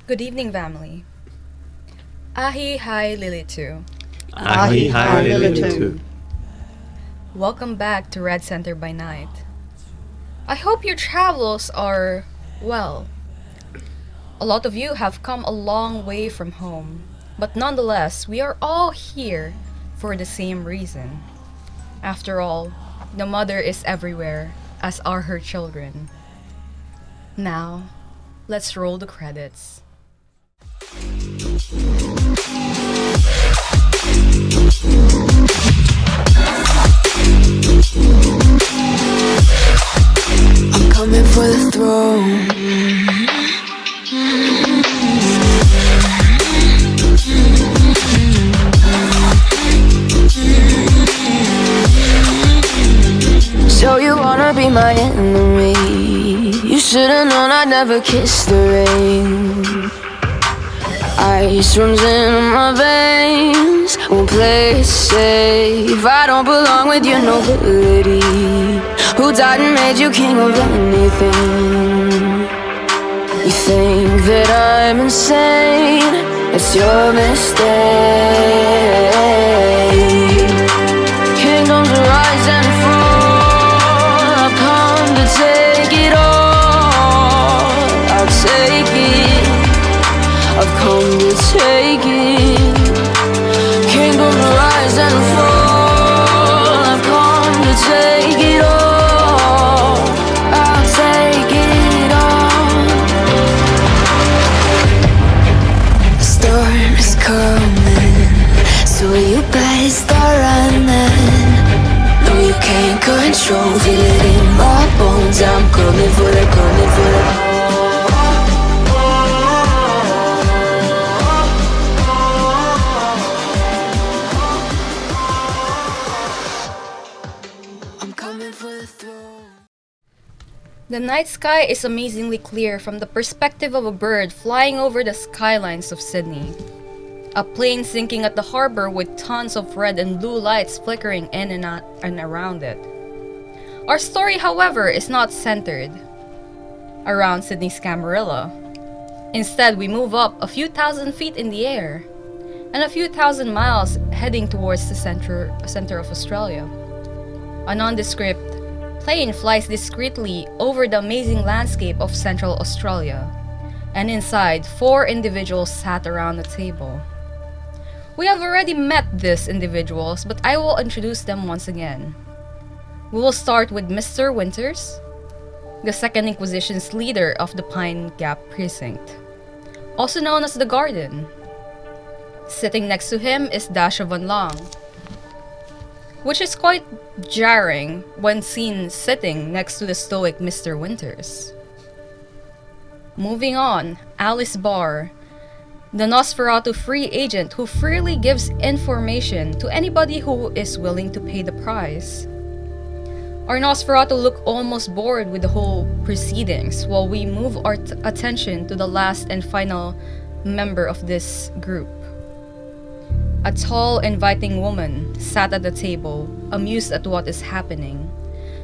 Good evening, family. Ahi hai Lilitu. Ahi hai Lilitu. Welcome back to Red Center by Night. I hope your travels are well. A lot of you have come a long way from home, but nonetheless, we are all here for the same reason. After all, the mother is everywhere, as are her children. Now, let's roll the credits. I'm coming for the throne. So you wanna be my enemy? You should've known I'd never kiss the rain. Ice runs in my veins, won't play it safe. I don't belong with your nobility. Who died and made you king of anything? You think that I'm insane? It's your mistake. Kingdoms rise and fall. I've come to take it all. I'll take it. I've come to take it. Kingdoms rise and fall. I've come to take it all. I'll take it all. The storm is coming, so you better start running. No, you can't control, feel it in my bones. I'm coming for the, coming for the. The night sky is amazingly clear from the perspective of a bird flying over the skylines of Sydney. A plane sinking at the harbor with tons of red and blue lights flickering in and around it. Our story, however, is not centered around Sydney's Camarilla. Instead, we move up a few thousand feet in the air and a few thousand miles heading towards the center of Australia. A nondescript plane flies discreetly over the amazing landscape of Central Australia, and inside, 4 individuals sat around the table. We have already met these individuals, but I will introduce them once again. We will start with Mr. Winters, the Second Inquisition's leader of the Pine Gap Precinct, also known as the Garden. Sitting next to him is Dasha Van Lang, which is quite jarring when seen sitting next to the stoic Mr. Winters. Moving on, Alice Barr, the Nosferatu free agent who freely gives information to anybody who is willing to pay the price. Our Nosferatu look almost bored with the whole proceedings while we move our attention to the last and final member of this group. A tall, inviting woman sat at the table, amused at what is happening.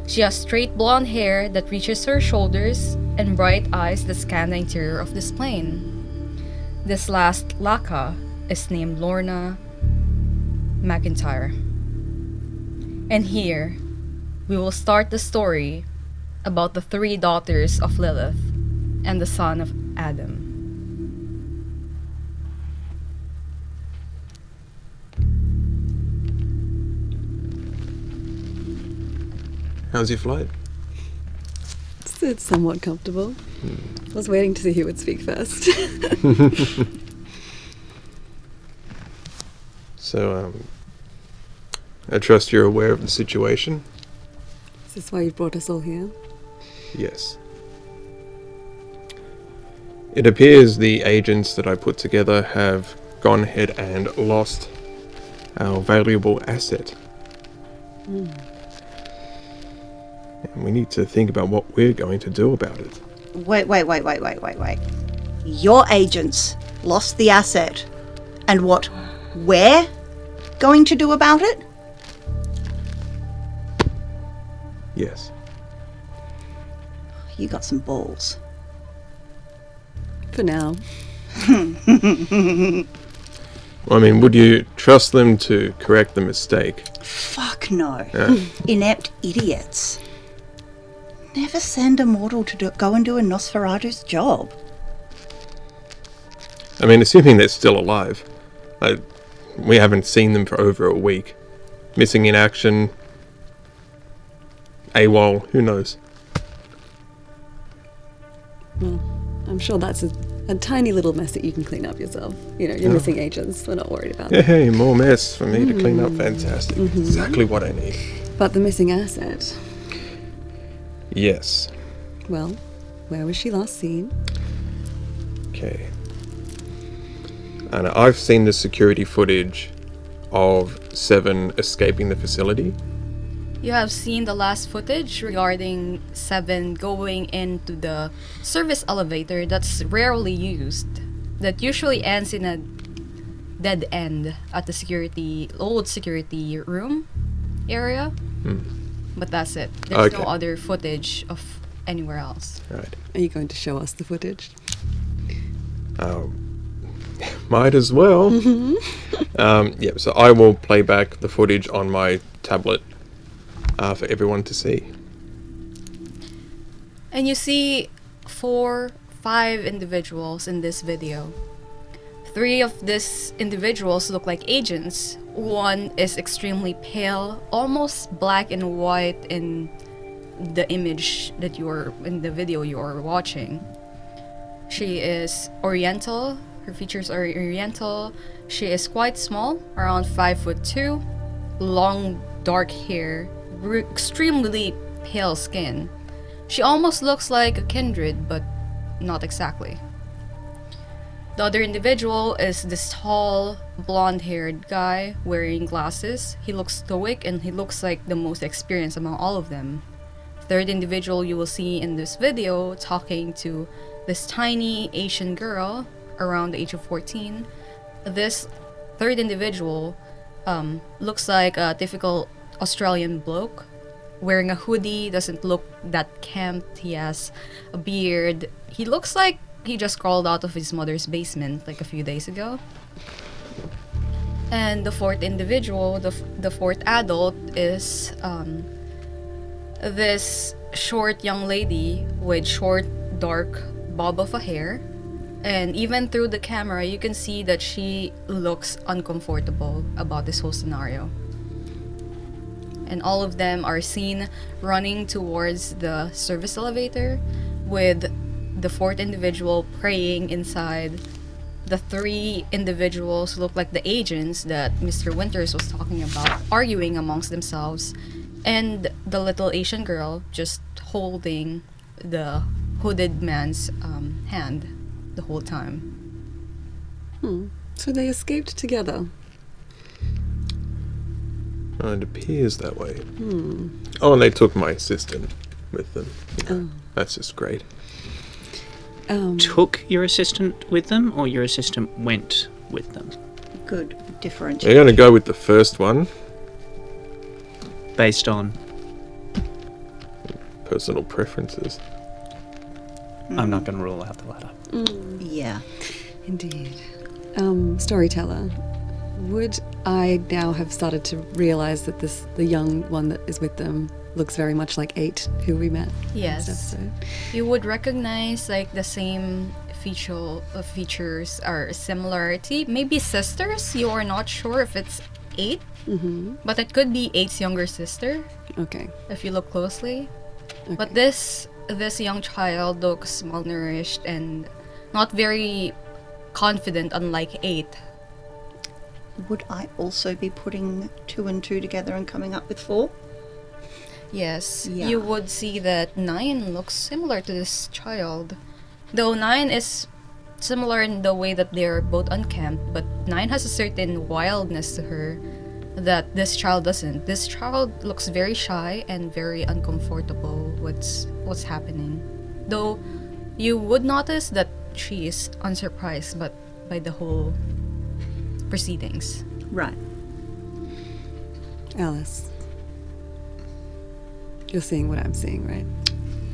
She has straight blonde hair that reaches her shoulders and bright eyes that scan the interior of this plane. This last Laka is named Lorna McIntyre. And here, we will start the story about the 3 daughters of Lilith and the son of Adam. How's your flight? It's somewhat comfortable. I was waiting to see who would speak first. So, I trust you're aware of the situation? Is this why you brought us all here? Yes. It appears the agents that I put together have gone ahead and lost our valuable asset. And we need to think about what we're going to do about it. Wait. Your agents lost the asset. And what we're going to do about it? Yes. You got some balls. For now. I mean, would you trust them to correct the mistake? Fuck no. Yeah. Inept idiots. Never send a mortal to go and do a Nosferatu's job. I mean, assuming they're still alive. We haven't seen them for over a week. Missing in action. AWOL, who knows? Well, I'm sure that's a tiny little mess that you can clean up yourself. You know, you're missing agents. We're not worried about that. Hey, more mess for me to clean up. Fantastic. Exactly what I need. But the missing asset, Yes. well, where was she last seen? Okay. And I've seen the security footage of Seven escaping the facility. You have seen the last footage regarding Seven going into the service elevator that's rarely used, that usually ends in a dead end at the old security room area. But that's it. There's no Okay. other footage of anywhere else. Right. Are you going to show us the footage? Might as well. So I will play back the footage on my tablet for everyone to see. And you see 5 individuals in this video. 3 of these individuals look like agents. One is extremely pale, almost black and white in the image that in the video you are watching. She is Oriental. Her features are Oriental. She is quite small, around 5'2", long dark hair, extremely pale skin. She almost looks like a kindred, but not exactly. The other individual is this tall, blonde-haired guy wearing glasses. He looks stoic and he looks like the most experienced among all of them. Third individual you will see in this video talking to this tiny Asian girl around the age of 14. This third individual looks like a typical Australian bloke, wearing a hoodie, doesn't look that kempt, he has a beard. He looks like he just crawled out of his mother's basement like a few days ago. And the fourth individual, the fourth adult, is this short young lady with short, dark bob of a hair. And even through the camera, you can see that she looks uncomfortable about this whole scenario. And all of them are seen running towards the service elevator with the fourth individual praying inside. The 3 individuals who look like the agents that Mr. Winters was talking about, arguing amongst themselves, and the little Asian girl just holding the hooded man's hand the whole time. So they escaped together. It appears that way. Oh, and they took my assistant with them. That's just great. Took your assistant with them, or your assistant went with them? Good We're differentiation. going to go with the first one. Based on... Personal preferences. I'm not going to rule out the latter. Yeah. Indeed. Storyteller, would I now have started to realise that the young one that is with them looks very much like 8, who we met Yes. last episode? You would recognize like the same features or similarity. Maybe sisters. You are not sure if it's 8, but it could be 8's younger sister Okay. if you look closely. But this young child looks malnourished and not very confident, unlike 8. Would I also be putting 2 and 2 together and coming up with 4? Yes, Yeah. you would see that 9 looks similar to this child. Though 9 is similar in the way that they're both unkempt, but 9 has a certain wildness to her that this child doesn't. This child looks very shy and very uncomfortable with what's happening. Though you would notice that she is unsurprised by the whole proceedings. Right. Alice, you're seeing what I'm seeing, right?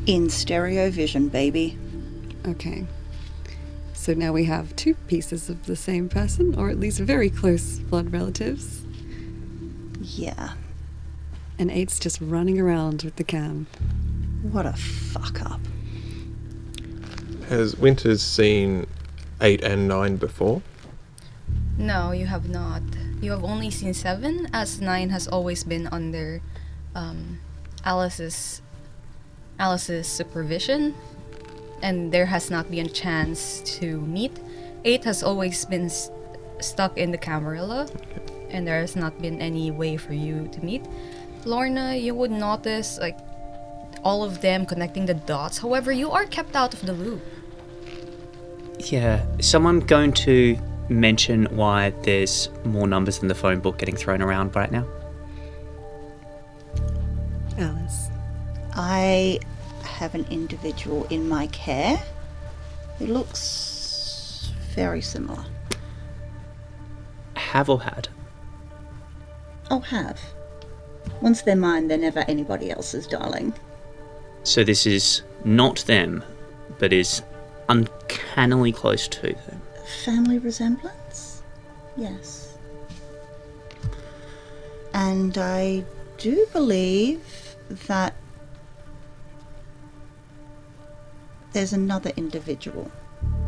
In stereo vision, baby. Okay. So now we have 2 pieces of the same person, or at least very close blood relatives. Yeah. And 8's just running around with the cam. What a fuck up. Has Winters seen 8 and 9 before? No, you have not. You have only seen 7, as 9 has always been under Alice's supervision, and there has not been a chance to meet. 8 has always been stuck in the Camarilla, and there has not been any way for you to meet. Lorna, you would notice like all of them connecting the dots. However, you are kept out of the loop. Yeah, is someone going to mention why there's more numbers in the phone book getting thrown around right now? Alice. I have an individual in my care who looks very similar. Have or had? Oh, have. Once they're mine, they're never anybody else's, darling. So this is not them, but is uncannily close to them. Family resemblance? Yes. And I do believe that there's another individual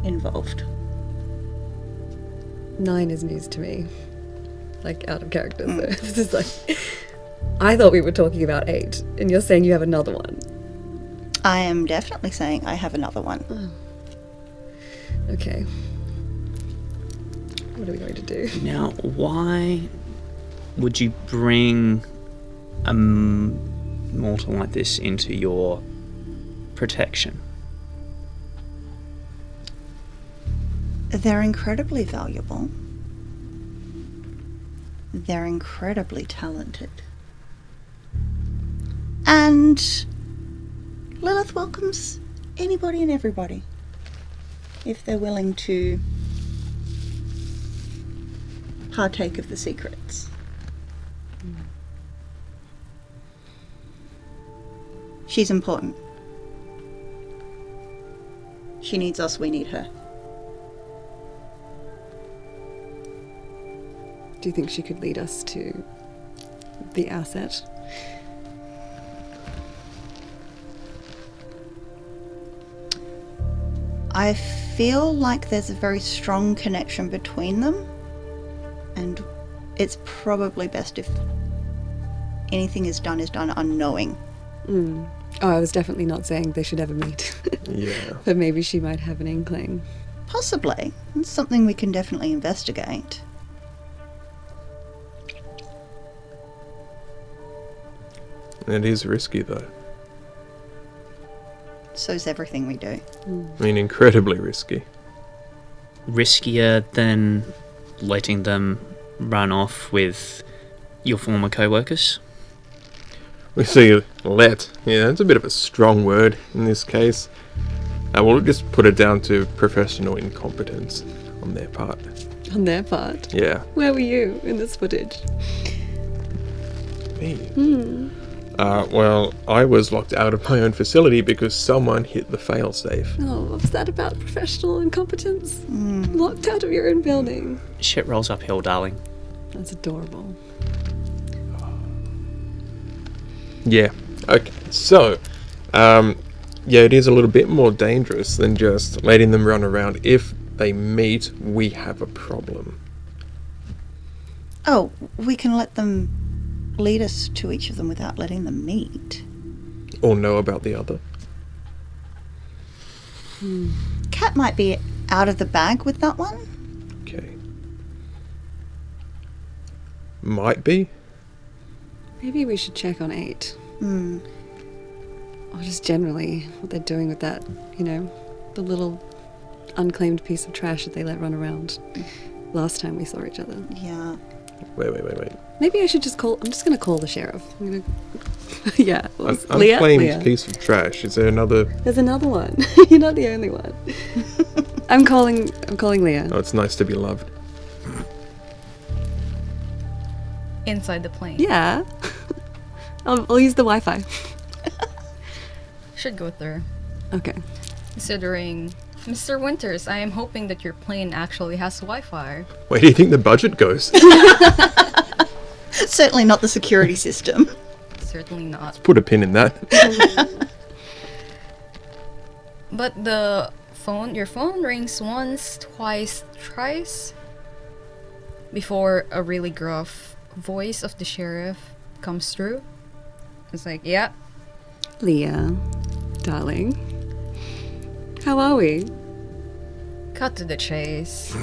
involved. 9 is news to me. Like, out of character, so this is like... I thought we were talking about 8, and you're saying you have another one. I am definitely saying I have another one. Okay. What are we going to do? Now, why would you bring a mortal like this into your protection? They're incredibly valuable. They're incredibly talented. And Lilith welcomes anybody and everybody if they're willing to partake of the secrets. She's important. She needs us, we need her. Do you think she could lead us to the asset? I feel like there's a very strong connection between them, and it's probably best if anything is done unknowing. Oh, I was definitely not saying they should ever meet. Yeah. But maybe she might have an inkling. Possibly. It's something we can definitely investigate. It is risky, though. So's everything we do. I mean, incredibly risky. Riskier than letting them run off with your former co-workers? We see let. Yeah, it's a bit of a strong word in this case. We'll just put it down to professional incompetence on their part. On their part? Yeah. Where were you in this footage? Me? Well, I was locked out of my own facility because someone hit the failsafe. Oh, what was that about professional incompetence? Locked out of your own building. Shit rolls uphill, darling. That's adorable. Yeah. Okay. So, yeah, it is a little bit more dangerous than just letting them run around. If they meet, we have a problem. Oh, we can let them lead us to each of them without letting them meet. Or know about the other. Cat might be out of the bag with that one. Okay. Might be. Maybe we should check on 8. Or just generally what they're doing with that, the little unclaimed piece of trash that they let run around last time we saw each other. Yeah. Wait. Maybe I should I'm just going to call the sheriff. Yeah. An Leah? unclaimed Leah. piece of trash. Is there another? There's another one. You're not the only one. I'm calling Leah. Oh, it's nice to be loved. Inside the plane. Yeah. I'll use the Wi-Fi. Should go through. Okay. Considering Mr. Winters, I am hoping that your plane actually has Wi-Fi. Where do you think the budget goes? Certainly not the security system. Certainly not. Put a pin in that. But your phone rings once, twice, thrice before a really gruff voice of the sheriff comes through. It's like, yeah. Leah, darling, how are we? Cut to the chase.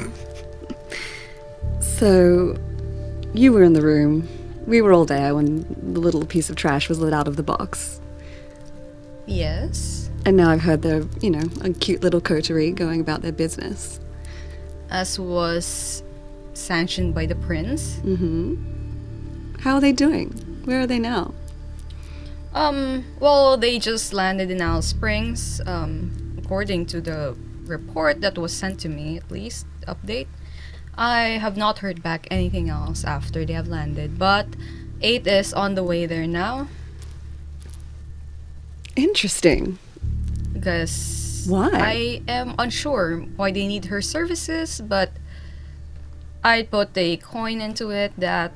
So, you were in the room. We were all there when the little piece of trash was let out of the box. Yes. And now I've heard they're, a cute little coterie going about their business. As was sanctioned by the prince. How are they doing? Where are they now? Well, they just landed in Alice Springs, according to the report that was sent to me, at least, update. I have not heard back anything else after they have landed, but 8 is on the way there now. Interesting. Because Why? I am unsure why they need her services, but I put a coin into it that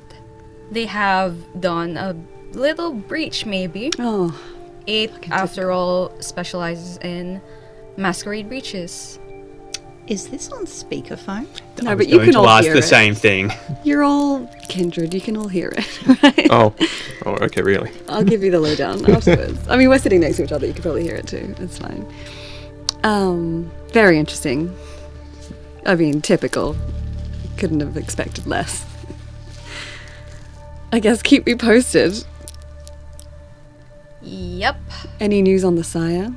they have done a little breach, maybe. Oh, 8, after all, specializes in masquerade breaches. Is this on speakerphone? no, I was but you going can to all ask hear the it. same thing. You're all kindred. You can all hear it, right? Oh, okay, really. I'll give you the lowdown afterwards. I mean, we're sitting next to each other. You can probably hear it too. It's fine. Very interesting. I mean, typical. Couldn't have expected less. I guess keep me posted. Yep. Any news on the sire?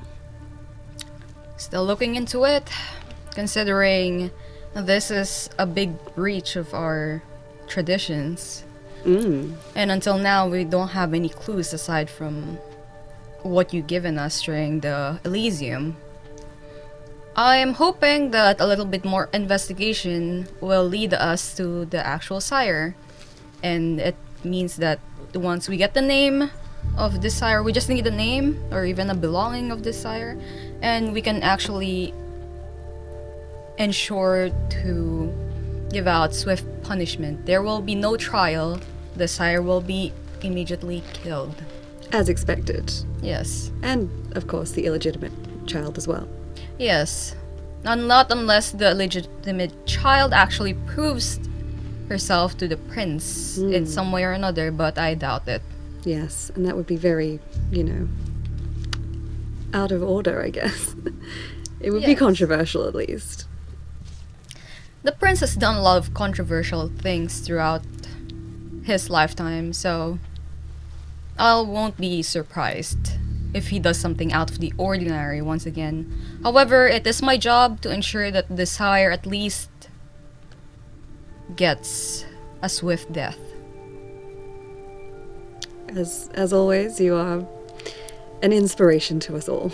Still looking into it, considering this is a big breach of our traditions. And until now, we don't have any clues aside from what you've given us during the Elysium. I am hoping that a little bit more investigation will lead us to the actual sire. And it means that once we get the name of this sire, we just need a name or even a belonging of this sire, and we can actually ensure to give out swift punishment. There will be no trial. The sire will be immediately killed. As expected. Yes. And, of course, the illegitimate child as well. Yes. Not unless the illegitimate child actually proves herself to the prince in some way or another, but I doubt it. Yes, and that would be very, out of order, I guess. It would be Yes. controversial, at least. The prince has done a lot of controversial things throughout his lifetime, so I won't be surprised if he does something out of the ordinary once again. However, it is my job to ensure that the sire at least gets a swift death. As always, you are an inspiration to us all.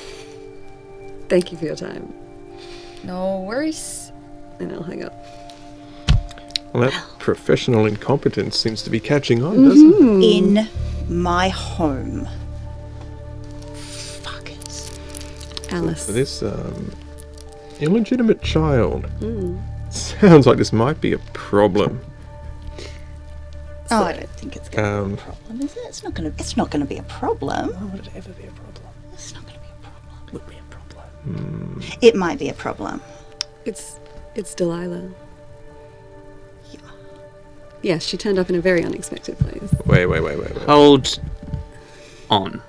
Thank you for your time. No worries. And I'll hang up. Well, that professional incompetence seems to be catching on, doesn't it? In my home. Fuckers. Alice. So this illegitimate child sounds like this might be a problem. Oh, I don't think it's going to be a Um, problem, is it? It's not going to. It's not going to be a problem. Why would it ever be a problem? It's not going to be a problem. Would be a problem. It might be a problem. It's Delilah. Yeah. Yes, she turned up in a very unexpected place. wait. Hold on.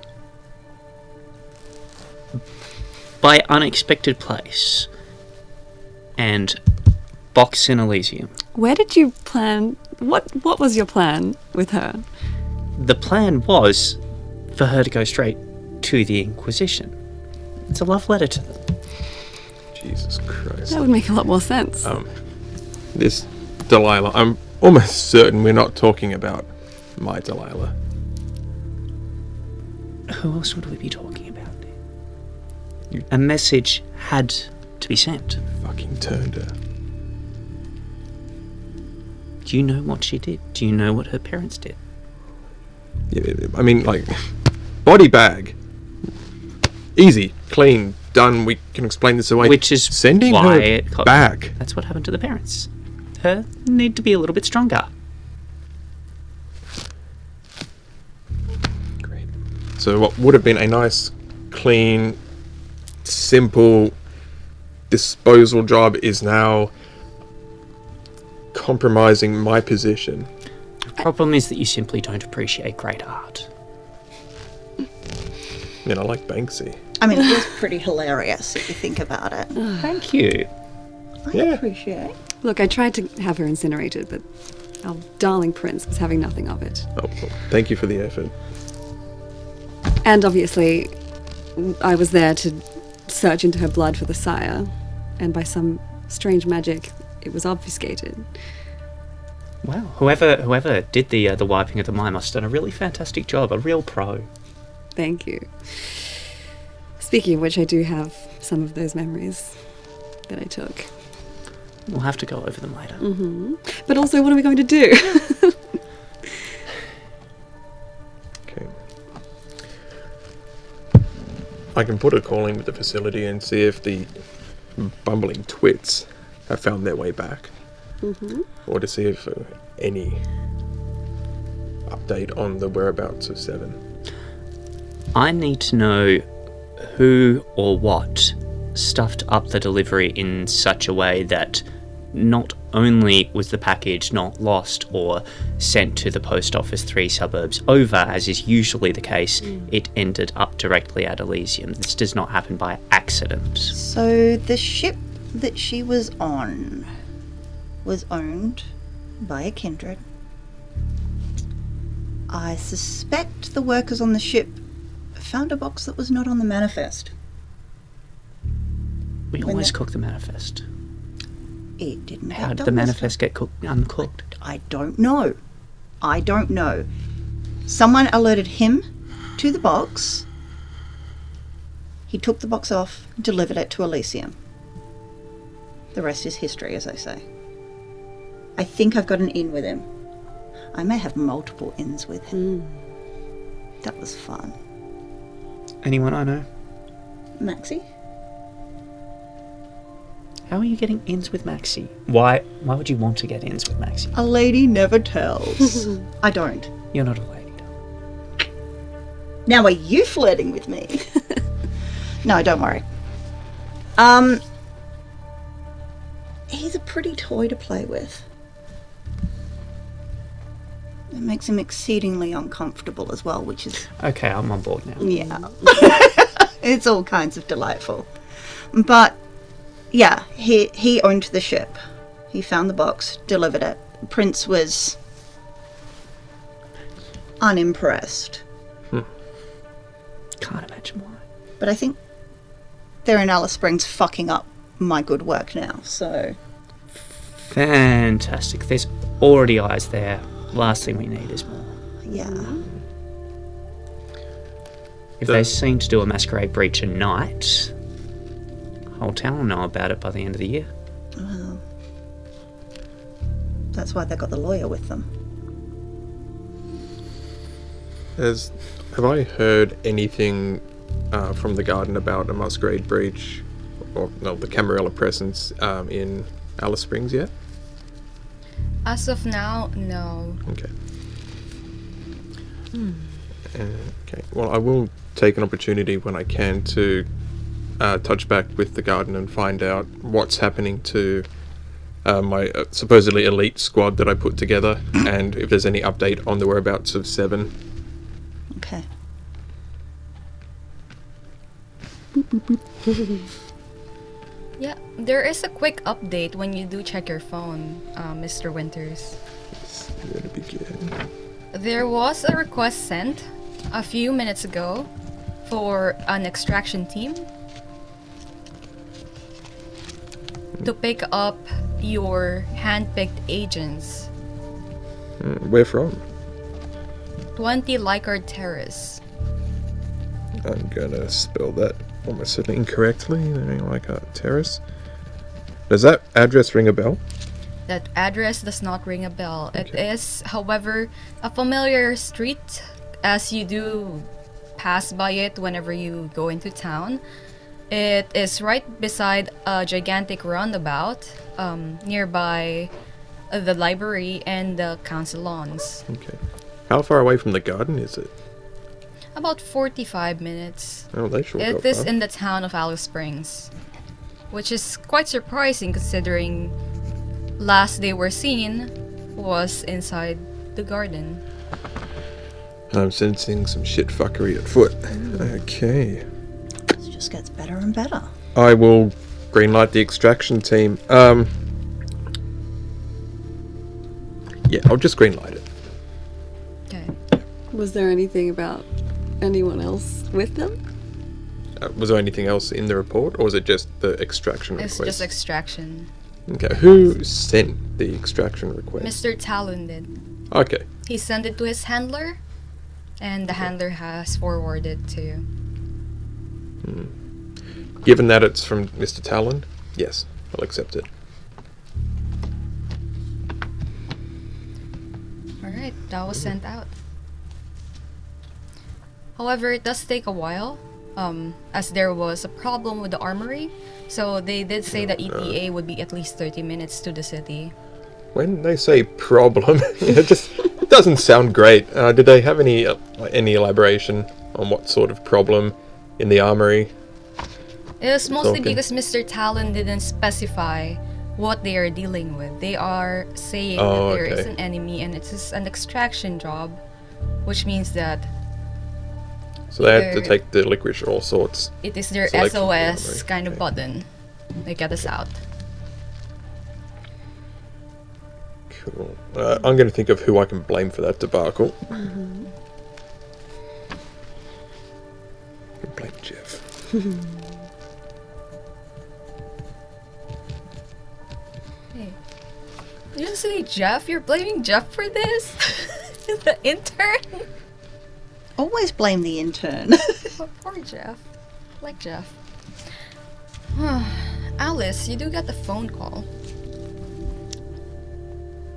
By unexpected place and box in Elysium. Where did you plan? What was your plan with her? The plan was for her to go straight to the Inquisition. It's a love letter to them. Jesus Christ. That would make a lot more sense. This Delilah, I'm almost certain we're not talking about my Delilah. Who else would we be talking about? You- A message had to be sent. Fucking turned her. Do you know what she did? Do you know what her parents did? Yeah, I mean, like, body bag. Easy, clean, done, we can explain this away. Which is sending why her it got- back. That's what happened to the parents. Her need to be a little bit stronger. Great. So what would have been a nice, clean, simple disposal job is now compromising my position. The problem is that you simply don't appreciate great art. I mean, I like Banksy. I mean, it is pretty hilarious if you think about it. Thank you. I Yeah. appreciate. Look, I tried to have her incinerated, but our darling prince was having nothing of it. Oh, well, thank you for the effort. And obviously, I was there to search into her blood for the sire, and by some strange magic, it was obfuscated. Wow. Whoever did the wiping of the mine must have done a really fantastic job. A real pro. Thank you. Speaking of which, I do have some of those memories that I took. We'll have to go over them later. But also, what are we going to do? Okay. I can put a call in with the facility and see if the bumbling twits have found their way back. Or to see if any update on the whereabouts of Seven. I need to know who or what stuffed up the delivery in such a way that not only was the package not lost or sent to the post office 3 suburbs over, as is usually the case, it ended up directly at Elysium. This does not happen by accident. So the ship that she was on was owned by a kindred. I suspect the workers on the ship found a box that was not on the manifest. We When always the- cook the manifest. It didn't How get did done the this manifest get uncooked? I don't know. I don't know. Someone alerted him to the box. He took the box off, delivered it to Elysium. The rest is history, as I say. I think I've got an in with him. I may have multiple ins with him. That was fun. Anyone I know? Maxie? How are you getting ins with Maxie? Why would you want to get ins with Maxie? A lady never tells. I don't. You're not a lady, darling. Now are you flirting with me? No, don't worry. He's a pretty toy to play with. It makes him exceedingly uncomfortable as well, which is, Okay, I'm on board now. yeah. It's all kinds of delightful. But, yeah, he owned the ship. He found the box, delivered it. Prince was unimpressed. Can't imagine why. But I think they're in Alice Springs fucking up my good work now, so... Fantastic. There's already eyes there. Last thing we need is more. Yeah. If they seem to do a masquerade breach at night, whole town will know about it by the end of the year. Well, that's why they got the lawyer with them. Have I heard anything from the garden about a masquerade breach or no, the Camarilla presence in Alice Springs yet? As of now, no. Okay. Okay. Well, I will take an opportunity when I can to touch back with the garden and find out what's happening to my supposedly elite squad that I put together, and if there's any update on the whereabouts of Seven. Okay. Yeah, there is a quick update when you do check your phone, Mr. Winters. It's gonna be good. There was a request sent a few minutes ago for an extraction team to pick up your hand-picked agents. Where from? 20 Leichard Terrace. I'm gonna spell that almost incorrectly. Like a terrace. Does that address ring a bell? That address does not ring a bell. It Okay. is, however, a familiar street as you do pass by it whenever you go into town. It is right beside a gigantic roundabout, nearby the library and the council lawns. Okay. How far away from the garden is it? About 45 minutes. Oh, they sure It got is far. in the town of Alice Springs, which is quite surprising considering last they were seen was inside the garden. I'm sensing some shit fuckery at foot. Okay. It just gets better and better. I will greenlight the extraction team. Yeah, I'll just greenlight it. Okay. Was there anything about anyone else with them? Was there anything else in the report, or was it just the extraction It's request? just extraction. Okay, who sent the extraction request? Mr. Talon did. Okay, He sent it to his handler, and the handler has forwarded to you. given that it's from Mr. Talon, yes, I'll accept it. Alright, that was sent out. However, it does take a while, as there was a problem with the armory. So they did say that ETA would be at least 30 minutes to the city. When they say problem, it just doesn't sound great. Did they have any elaboration on what sort of problem in the armory? It was mostly okay. because Mr. Talon didn't specify what they are dealing with. They are saying Oh, that there is okay. an enemy and it's an extraction job, which means that So they had to Either- take the licorice or all sorts. it is their Selection of the SOS armory, kind of okay. button. They get us out. Cool. I'm going to think of who I can blame for that debacle. Blame Jeff. Hey. You say Jeff? You're blaming Jeff for this? The intern? Always blame the intern. Oh, poor Jeff. Like Jeff. Alice, you do get the phone call.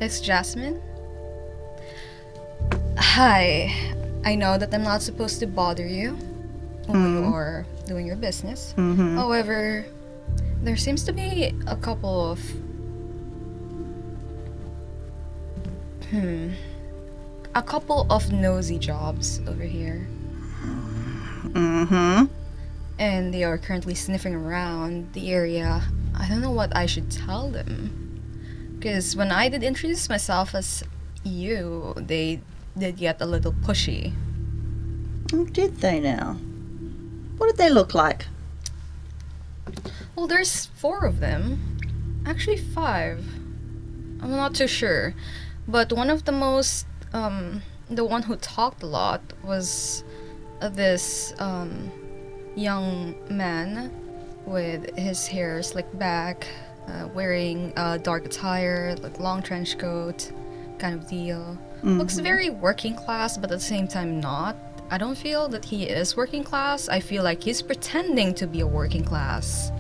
It's Jasmine. Hi. I know that I'm not supposed to bother you when you are doing your business. However, there seems to be a couple of nosy jobs over here. And they are currently sniffing around the area. I don't know what I should tell them. Because when I did introduce myself as you, they did get a little pushy. Oh, did they now? What did they look like? Well, there's 4 of them. Actually 5. I'm not too sure. But one of the most, the one who talked a lot was this young man with his hair slicked back, wearing dark attire, like long trench coat kind of deal. Looks very working class, but at the same time not. I don't feel that he is working class. I feel like he's pretending to be a working class.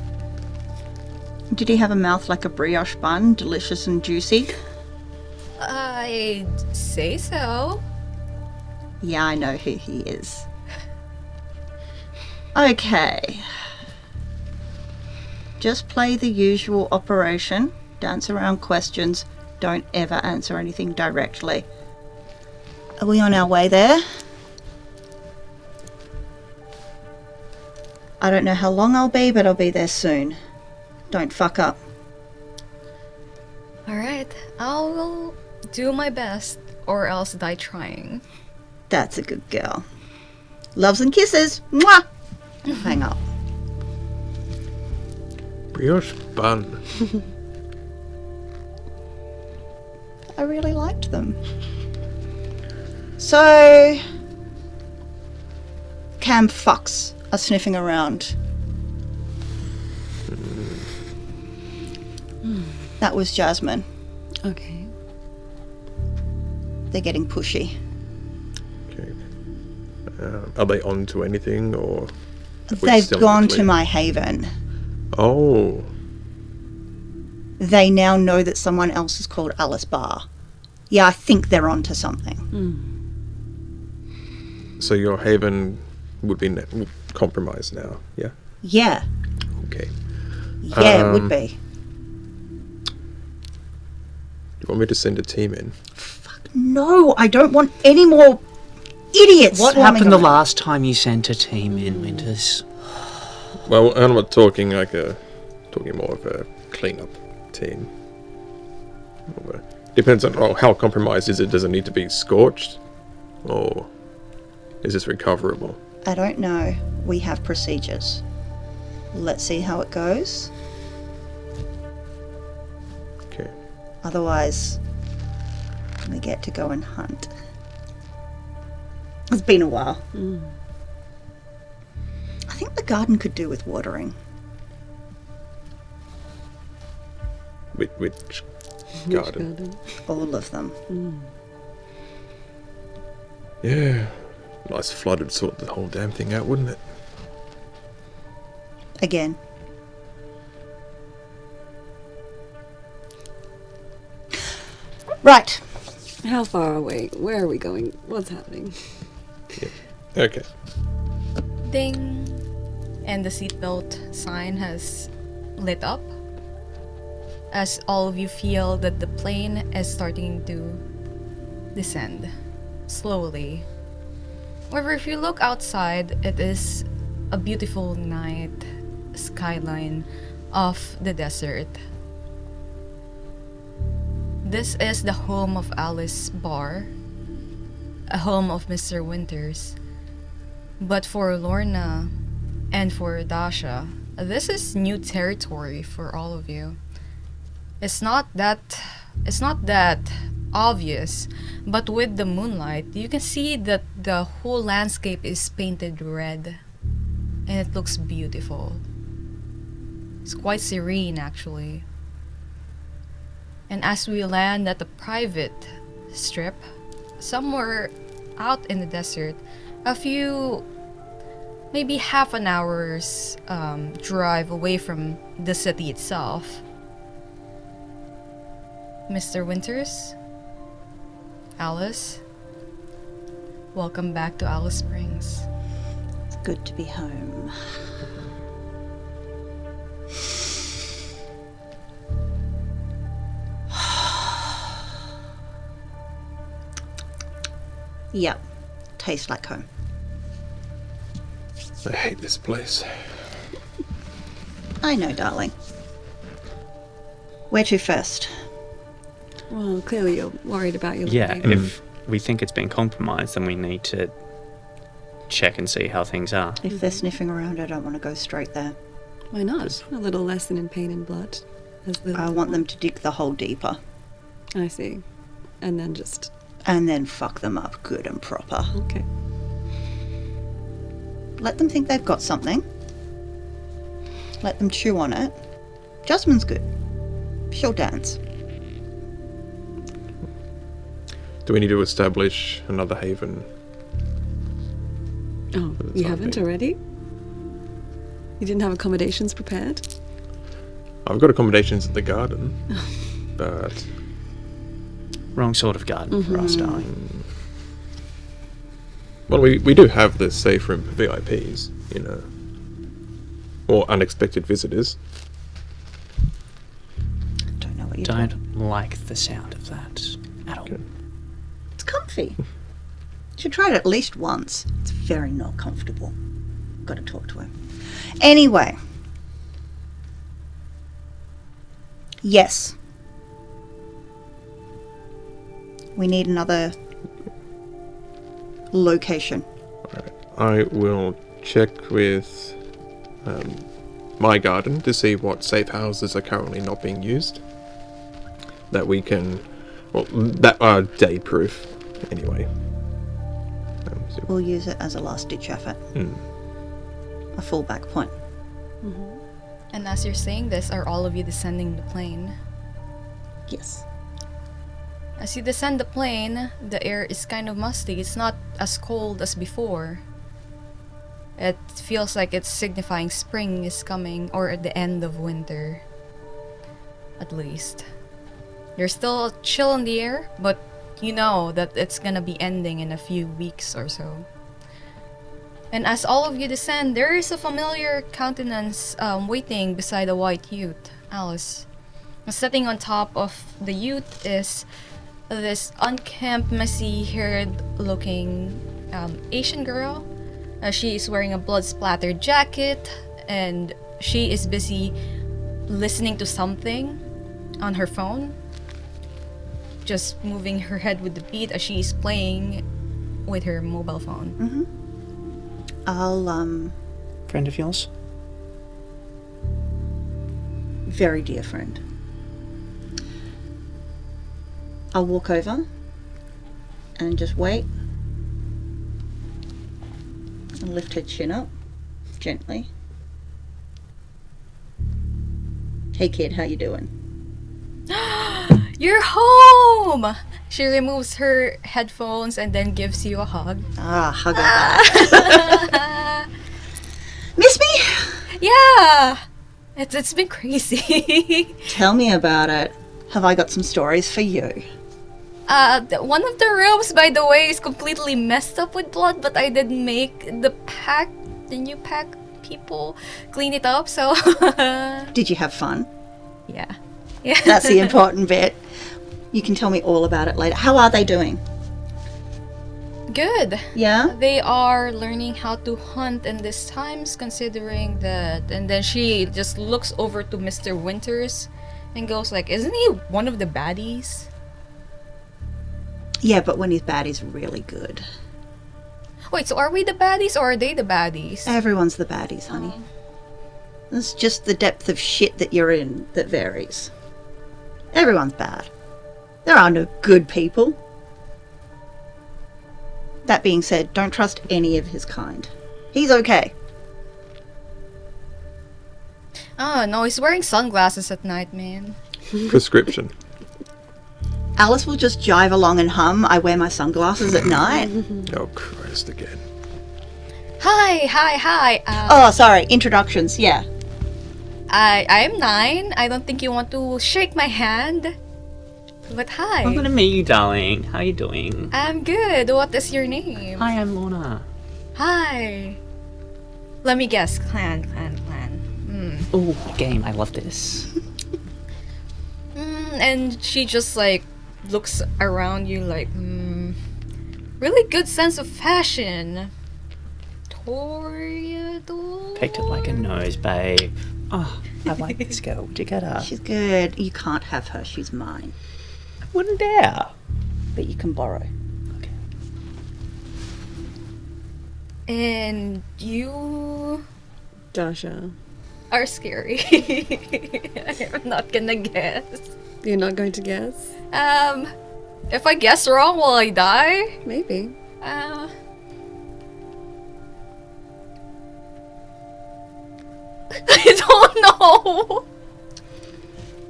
Did he have a mouth like a brioche bun, delicious and juicy? I'd say so. Yeah, I know who he is. Okay. Just play the usual operation. Dance around questions. Don't ever answer anything directly. Are we on our way there? I don't know how long I'll be, but I'll be there soon. Don't fuck up. Alright, I'll do my best, or else die trying. That's a good girl. Loves and kisses. Mwah! Hang up. Brioche bun. I really liked them. So, Cam fucks are sniffing around. That was Jasmine. Okay. They're getting pushy. Okay. Are they on to anything, or? are we They've still in gone the to clear? my haven. Oh. They now know that someone else is called Alice Barr. Yeah, I think they're onto something. So your haven would be compromised now, yeah? Yeah, Okay. Yeah, it would be. You want me to send a team in? No, I don't want any more idiots. What swarming happened the around. last time you sent a team in, Winters? Well, I'm not talking talking more of a cleanup team. Depends on how compromised is it. Does it need to be scorched, or is this recoverable? I don't know. We have procedures. Let's see how it goes. Okay. Otherwise, we get to go and hunt. It's been a while. I think the garden could do with watering. Which garden? All of them. Yeah. Nice flood would sort the whole damn thing out, wouldn't it? Again. Right. How far away? Where are we going? What's happening? Okay. Ding! And the seatbelt sign has lit up as all of you feel that the plane is starting to descend slowly. However, if you look outside, it is a beautiful night skyline of the desert. This is the home of Alice Barr, a home of Mr. Winters. But for Lorna and for Dasha, this is new territory for all of you. It's not that obvious, but with the moonlight, you can see that the whole landscape is painted red, and it looks beautiful. It's quite serene, actually. And as we land at the private strip, somewhere out in the desert, a few, maybe half an hour's drive away from the city itself, Mr. Winters, Alice, welcome back to Alice Springs. It's good to be home. Yep. Tastes like home. I hate this place. I know, darling. Where to first? Well, clearly you're worried about your Yeah, baby. if we think it's been compromised, then we need to check and see how things are. If they're sniffing around, I don't want to go straight there. Why not? A little lesson in pain and blood. I want them to dig the hole deeper. I see. And then just... And then fuck them up good and proper. Okay. Let them think they've got something. Let them chew on it. Jasmine's good. She'll dance. Do we need to establish another haven? Oh, For the you time haven't being. already? You didn't have accommodations prepared? I've got accommodations at the garden, but Wrong sort of garden for us, darling. well, we do have the safe room for VIPs, you know, or unexpected visitors. Don't know what you're talking. Don't like the sound of that at all. Okay. It's comfy. Should try it at least once. It's very not comfortable. Got to talk to him. Anyway. Yes. We need another location. Alright. I will check with my garden to see what safe houses are currently not being used. That we can, well, that are day proof anyway. So- We'll use it as a last-ditch effort. A fallback point. And as you're saying this, are all of you descending the plane? Yes. As you descend the plane, the air is kind of musty. It's not as cold as before. It feels like it's signifying spring is coming, or at the end of winter. At least. There's still a chill in the air, but you know that it's gonna be ending in a few weeks or so. And as all of you descend, there is a familiar countenance waiting beside a white youth, Alice. Sitting on top of the youth is this unkempt, messy-haired looking Asian girl. She is wearing a blood-splattered jacket, and she is busy listening to something on her phone. Just moving her head with the beat as she is playing with her mobile phone. I'll, Friend of yours? very dear friend. I'll walk over and just wait and lift her chin up gently. Hey kid, how you doing? You're home! She removes her headphones and then gives you a hug. Hug her back. Miss me? Yeah! It's been crazy. Tell me about it. Have I got some stories for you? One of the rooms, by the way, is completely messed up with blood, but I did make the new pack people clean it up, so... Did you have fun? Yeah. That's the important bit. You can tell me all about it later. How are they doing? Good. Yeah? They are learning how to hunt in these times, considering that... And then she just looks over to Mr. Winters and goes like, isn't he one of the baddies? Yeah, but when he's bad, he's really good. Wait, so are we the baddies or are they the baddies? Everyone's the baddies, honey. It's just the depth of shit that you're in that varies. Everyone's bad. There are no good people. That being said, don't trust any of his kind. He's okay. Oh, no, he's wearing sunglasses at night, man. Prescription. Alice will just jive along and hum, I wear my sunglasses at night. Oh, Christ again. Hi. Oh, sorry, introductions, yeah. I am 9. I don't think you want to shake my hand. But hi. I'm gonna meet you, darling. How you doing? I'm good. What is your name? Hi, I'm Lorna. Hi. Let me guess. Clan. Ooh, game. I love this. And she just like looks around you like, really good sense of fashion. Toreador? Picked it like a nose, babe. Oh, I like this girl. Where'd you get her? She's good. You can't have her, she's mine. I wouldn't dare. But you can borrow. Okay. And you Dasha, are scary. I'm not gonna guess. you're not going to guess? If I guess wrong, will I die? Maybe. I don't know.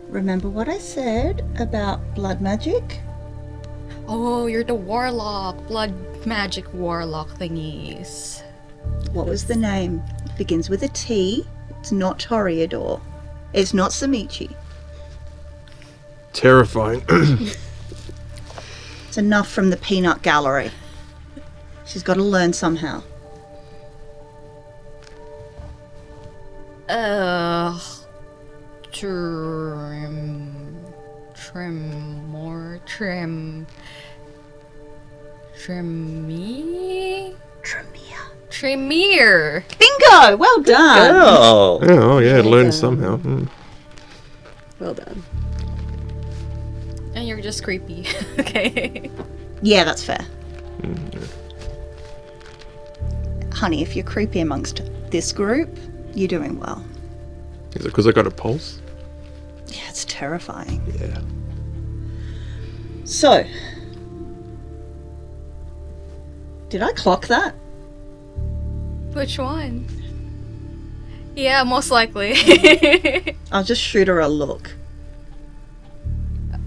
Remember what I said about blood magic? Oh, you're the warlock, blood magic warlock thingies. What was the name? It begins with a T. It's not Toreador. It's not Samichi. Terrifying. It's enough from the peanut gallery. She's got to learn somehow. Tremere. Bingo! Well done. Girl. Yeah, oh yeah, learn done. somehow. Well done. And you're just creepy. Okay. Yeah, that's fair. Honey, if you're creepy amongst this group, you're doing well. Is it because I got a pulse? Yeah, it's terrifying. Yeah. So, did I clock that? Which one? Yeah, most likely. I'll just shoot her a look.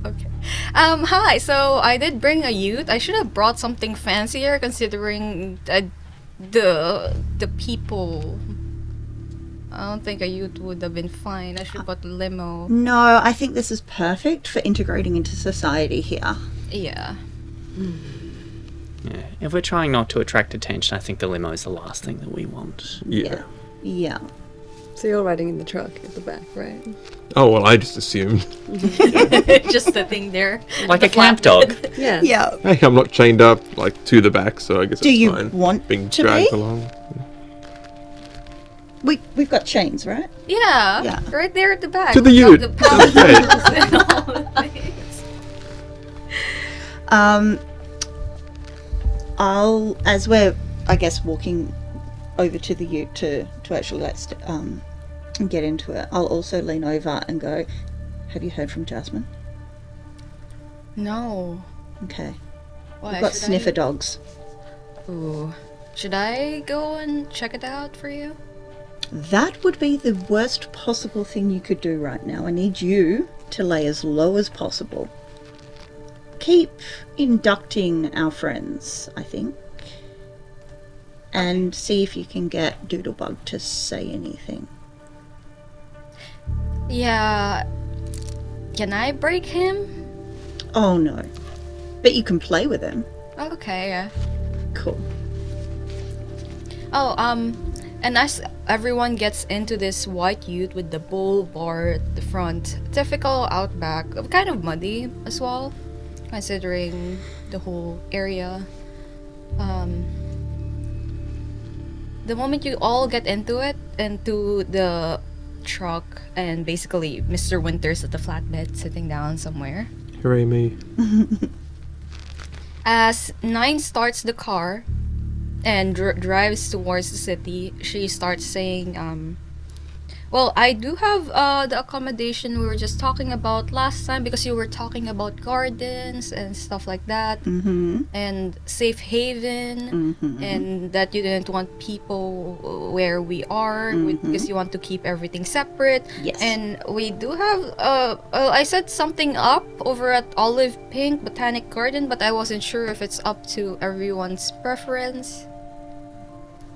Okay. Hi. So I did bring a youth. I should have brought something fancier, considering the people. I don't think a youth would have been fine. I should have bought the limo. No, I think this is perfect for integrating into society here. Yeah. Yeah. If we're trying not to attract attention, I think the limo is the last thing that we want. Yeah. Yeah. So you're riding in the truck at the back, right? Oh, well, I just assumed. Just the thing there. Like The a camp flatbed. dog. Yeah. Yeah. Hey, I'm not chained up, like, to the back, so I guess Do it's you fine. want being to dragged be? along. We've got chains, right? Yeah, Yeah. right there at the back. To the We got ute. the To the bed. paddles and all the things. I'll, as we're, I guess, walking over to the ute to actually get into it, I'll also lean over and go, have you heard from Jasmine? No. Okay. Why? We've got should sniffer dogs. Ooh. Should I go and check it out for you? That would be the worst possible thing you could do right now. I need you to lay as low as possible. Keep inducting our friends, I think. And see if you can get Doodlebug to say anything. Yeah. Can I break him? Oh no. But you can play with him. Okay, yeah. Cool. Oh, and as everyone gets into this white ute with the bull bar at the front, typical outback, kind of muddy as well, considering the whole area. The moment you all get into the truck, and basically Mr. Winters at the flatbed sitting down somewhere. Hooray me. As Nine starts the car and drives towards the city, she starts saying, well, I do have the accommodation we were just talking about last time, because you were talking about gardens and stuff like that, and safe haven, and that you didn't want people where we are, because you want to keep everything separate. Yes. And we do have, I set something up over at Olive Pink Botanic Garden, but I wasn't sure if it's up to everyone's preference.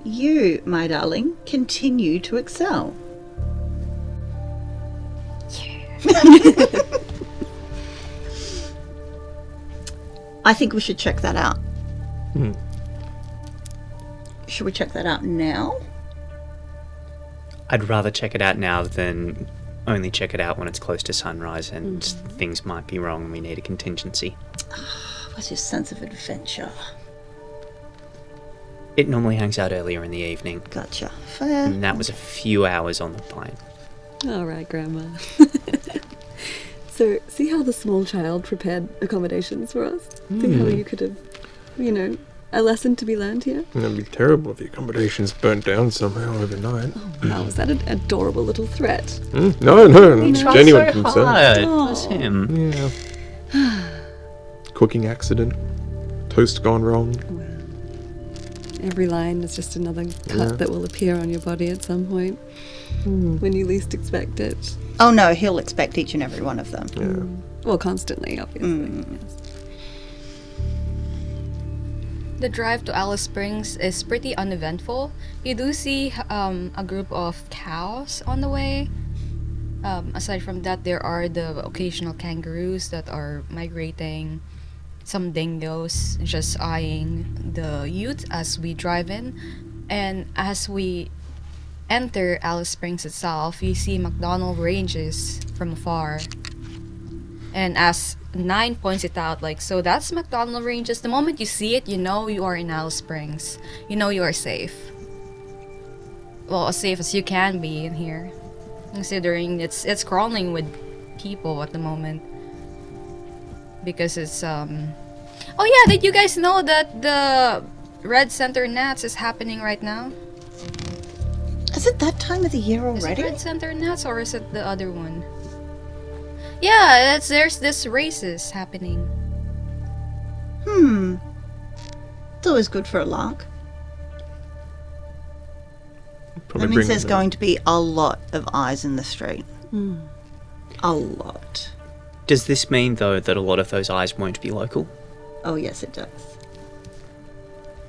You, my darling, continue to excel. I think we should check that out. Should we check that out now? I'd rather check it out now than only check it out when it's close to sunrise and things might be wrong and we need a contingency. What's your sense of adventure? It normally hangs out earlier in the evening, Gotcha. Fair. and that was a few hours on the plane. All right, Grandma. So, see how the small child prepared accommodations for us? See how you could have, a lesson to be learned here? It'd be terrible if the accommodation's burnt down somehow overnight. Wow, was that an adorable little threat? No, it's genuine concern. It was him. Yeah. Cooking accident. Toast gone wrong. Every line is just another cut that will appear on your body at some point when you least expect it. Oh no, he'll expect each and every one of them. Yeah. Well, constantly, obviously. Yes. The drive to Alice Springs is pretty uneventful. You do see a group of cows on the way. Aside from that, there are the occasional kangaroos that are migrating. Some dingoes just eyeing the ute as we drive in. And as we enter Alice Springs itself, you see McDonald Ranges from afar. And as Nine points it out, so that's McDonald Ranges. The moment you see it, you know you are in Alice Springs. You know you are safe. Well, as safe as you can be in here, considering it's crawling with people at the moment. Because it's Oh yeah, did you guys know that the Red Center Nats is happening right now? Is it that time of the year Is it already? Red Center Nats or is it the other one? Yeah, there's this races happening. It's always good for a lark. Probably That means bring there's the- going to be a lot of eyes in the street. A lot. Does this mean, though, that a lot of those eyes won't be local? Oh yes, it does.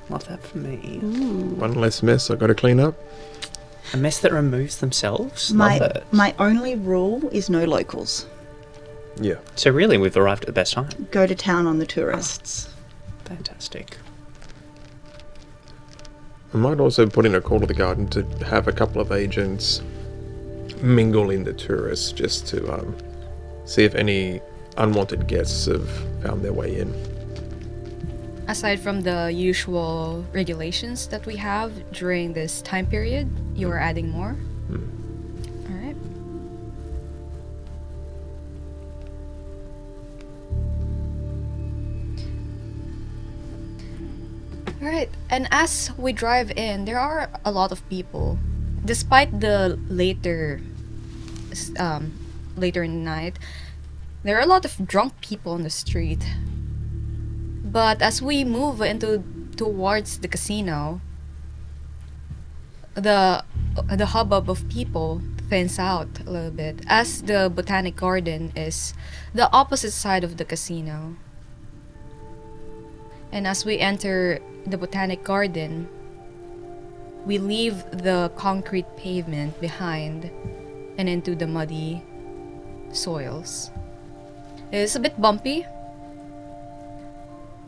Love that for me. One less mess I gotta clean up. A mess that removes themselves? Love it. My only rule is no locals. Yeah. So really, we've arrived at the best time. Go to town on the tourists. Fantastic. I might also put in a call to the garden to have a couple of agents mingle in the tourists just to see if any unwanted guests have found their way in. Aside from the usual regulations that we have during this time period, you are adding more? Alright. Alright, and as we drive in, there are a lot of people. Despite the later in the night, there are a lot of drunk people on the street. But as we move towards the casino, the hubbub of people thins out a little bit, as the botanic garden is the opposite side of the casino. And as we enter the botanic garden, we leave the concrete pavement behind and into the muddy soils. It's a bit bumpy,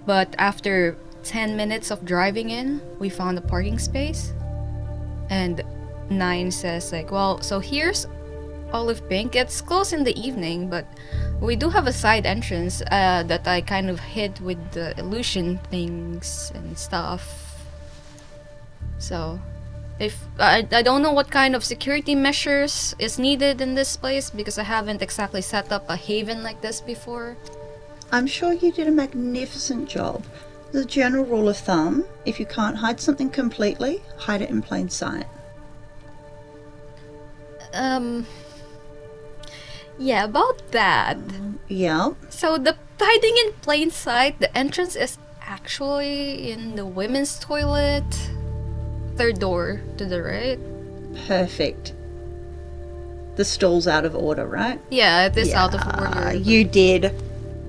but after 10 minutes of driving in, we found a parking space. And 9 says like, well, so here's Olive Pink. It's closed in the evening, but we do have a side entrance that I kind of hid with the illusion things and stuff. So, if I don't know what kind of security measures is needed in this place because I haven't exactly set up a haven like this before. I'm sure you did a magnificent job. The general rule of thumb, if you can't hide something completely, hide it in plain sight. Yeah, about that. Yeah. So the hiding in plain sight, the entrance is actually in the women's toilet. Third door to the right. Perfect. The stall's out of order, right? Yeah, it is out of order. You did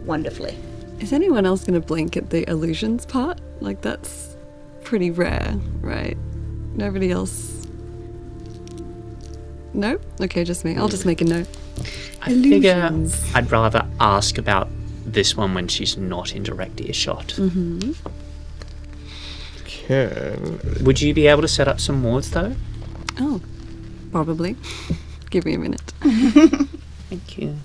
wonderfully. Is anyone else going to blink at the illusions part? Like, that's pretty rare, right? Nobody else? No? Okay, just me. I'll just make a note. I figure Illusions. I'd rather ask about this one when she's not in direct earshot. Would you be able to set up some wards though? Oh, probably. Give me a minute. Thank you.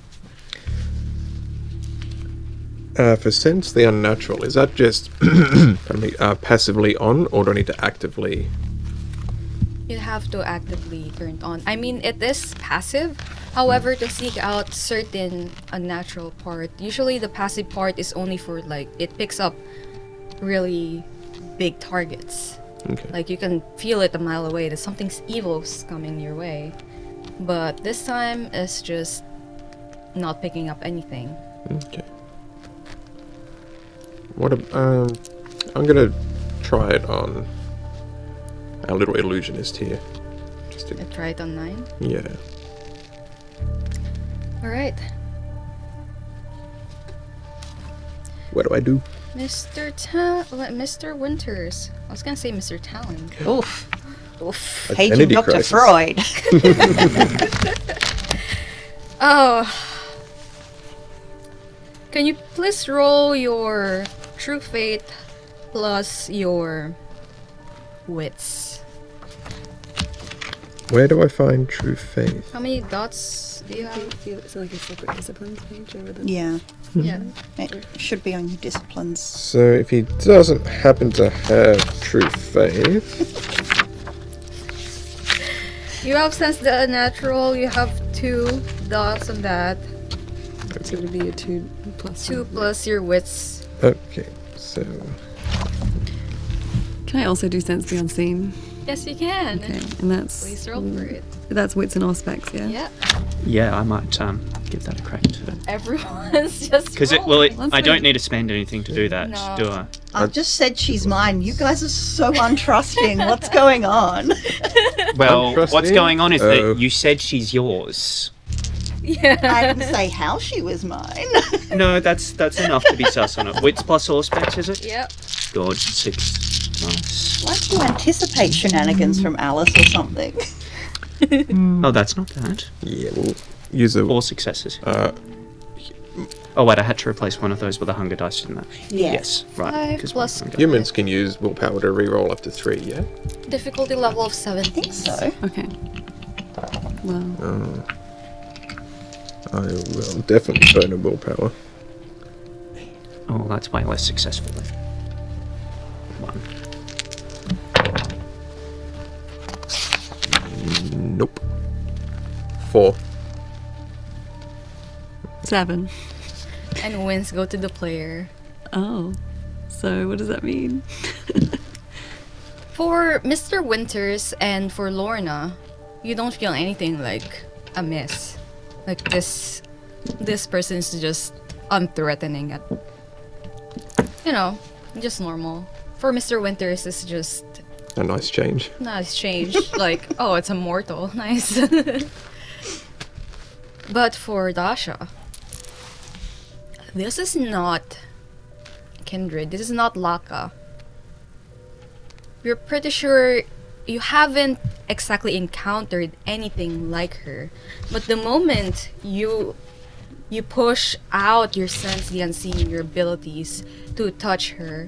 For sense the unnatural, is that just passively on, or do I need to actively? You have to actively turn it on. I mean, it is passive. However, to seek out certain unnatural part, usually the passive part is only for like, it picks up really big targets. Okay. Like you can feel it a mile away that something's evil's coming your way. But this time it's just not picking up anything. Okay. I'm gonna try it on our little illusionist here. Just to, Try it on 9. yeah. Alright. What do I do? Mr. Winters. I was gonna say Mr. Talon. Oof. Oof. Paging Identity Dr. crisis. Freud. Oh. Can you please roll your true faith plus your wits? Where do I find true faith? How many dots do you have? It's like a separate disciplines page over the... Yeah. Yeah. It should be on your disciplines. So if he doesn't happen to have true faith, You have sense the unnatural, you have 2 dots on that. It's going to be a 2 plus 2 one. plus your wits. okay. So Can I also do sense the unseen? Yes, you can. Okay, and that's... Please roll for it. That's wits and aspects, yeah? Yeah. Yeah, I might give that a crack too. Everyone's just Because rolling. I don't need to spend anything to do that, No. do I? I've just said she's mine. You guys are so untrusting. What's going on? Well, what's Untrusting? going on is Oh. that you said she's yours. Yeah. I didn't say how she was mine. No, that's enough to be sus on it. Wits plus all specs, is it? Yep. Good, 6. Nice. Why do you anticipate shenanigans from Alice or something? Oh, that's not bad. yeah, we'll use a 4 successes. Oh wait, I had to replace one of those with a hunger dice, didn't I? Yes. Right. 5 'cause plus hunger- Humans can use willpower to reroll up to 3, yeah? difficulty level of 7. I think so. Okay. Well, I will definitely burn a willpower. Oh, that's way less successful then. 1. Nope. 4. 7. And wins go to the player. Oh. So what does that mean? For Mr. Winters and for Lorna, you don't feel anything like amiss. Like this person's just unthreatening at, just normal. For Mr. Winters, it's just A nice change. nice change. Like, oh, it's immortal. Nice. But for Dasha, this is not kindred. This is not Laka. You're pretty sure you haven't exactly encountered anything like her. But the moment you push out your sense, the unseen, your abilities to touch her,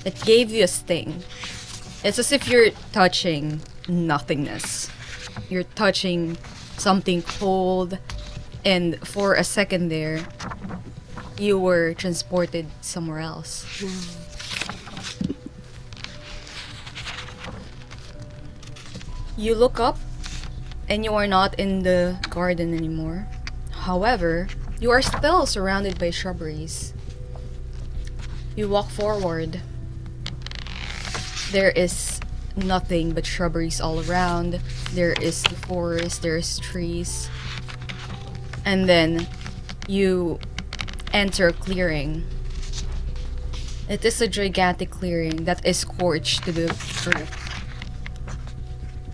it gave you a sting. It's as if you're touching nothingness. You're touching something cold, and for a second there, you were transported somewhere else. You look up, and you are not in the garden anymore. However, you are still surrounded by shrubberies. You walk forward. There is nothing but shrubberies all around. There is the forest, there's trees. And then you enter a clearing. It is a gigantic clearing that is scorched to the earth.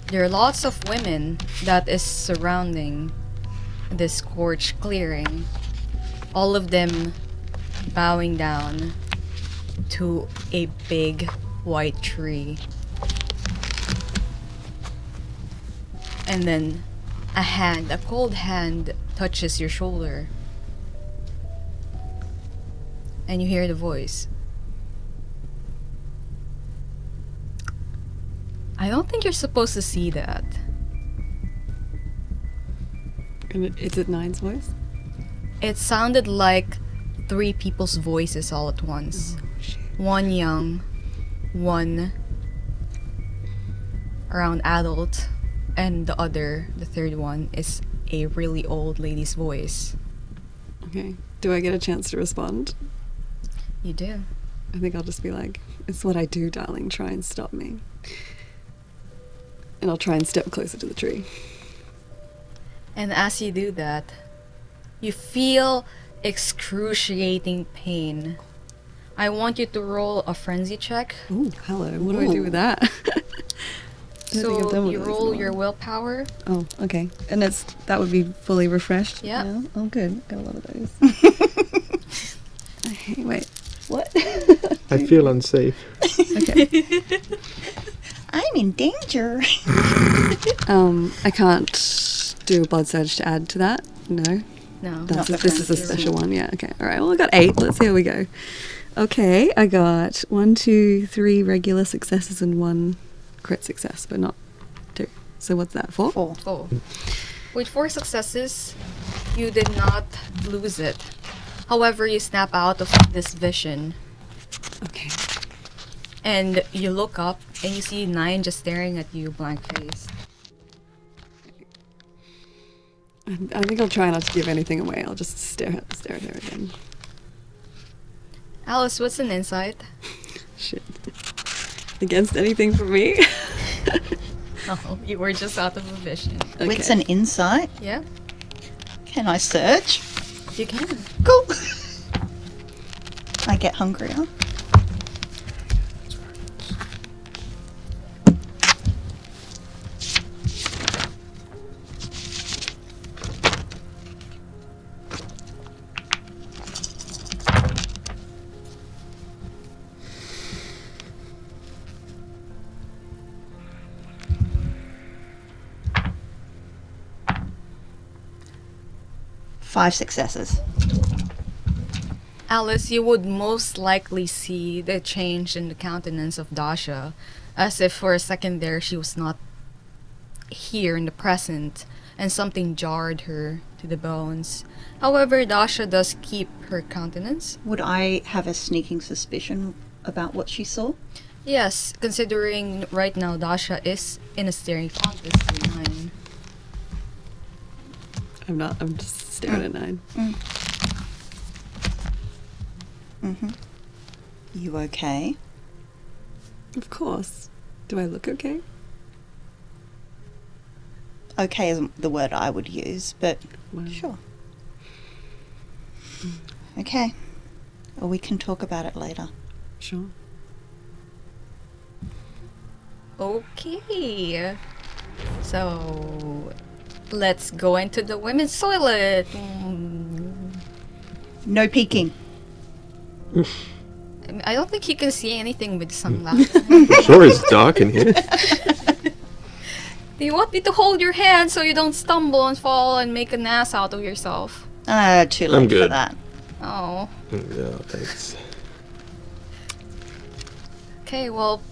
There are lots of women that is surrounding this scorched clearing. All of them bowing down to a big white tree. And then a cold hand touches your shoulder. And you hear the voice. I don't think you're supposed to see that. And is it Nine's voice? It sounded like 3 people's voices all at once. One young, one around adult, and the third one is a really old lady's voice. Okay. Do I get a chance to respond? You do. I think I'll just be like, it's what I do, darling. Try and stop me. And I'll try and step closer to the tree. And as you do that, you feel excruciating pain. I want you to roll a frenzy check. Ooh, hello. What do I do with that? I don't think I've done So one you of those roll in a your while. willpower. Oh, okay. And that would be fully refreshed? Yeah. now? Oh, good. Got a lot of those. Okay, wait. What? I feel unsafe. Okay. I'm in danger. I can't do a blood surge to add to that. No. No. Not the This is a frenzy. special one. Yeah. Okay. All right. Well, I got 8. Let's see how we go. Okay. I got 1, 2, 3 regular successes and 1 crit success, but not 2. So what's that for? 4. Oh. With 4 successes, you did not lose it. However, you snap out of this vision Okay. and you look up and you see 9 just staring at you blank faced. I think I'll try not to give anything away. I'll just stare at her again. Alice, what's an insight? Shit. Against anything from me? Oh, you were just out of a vision. Wits and insight. Yeah, Can I search? you can. Cool. I get hungrier. Five successes. Alice, you would most likely see the change in the countenance of Dasha, as if for a second there she was not here in the present, and something jarred her to the bones. However, Dasha does keep her countenance. Would I have a sneaking suspicion about what she saw? Yes, considering right now Dasha is in a staring contest with 9. I'm not. I'm just staring at 9. You okay? Of course. Do I look okay? Okay isn't the word I would use, but Well, sure. Okay. Or we can talk about it later. Sure. Okay. So, let's go into the women's toilet. No peeking. I don't think you can see anything with sunglasses. I'm sure it's dark in here. Do you want me to hold your hand so you don't stumble and fall and make an ass out of yourself? Too late for good. that. Oh. Yeah, thanks. Okay, well,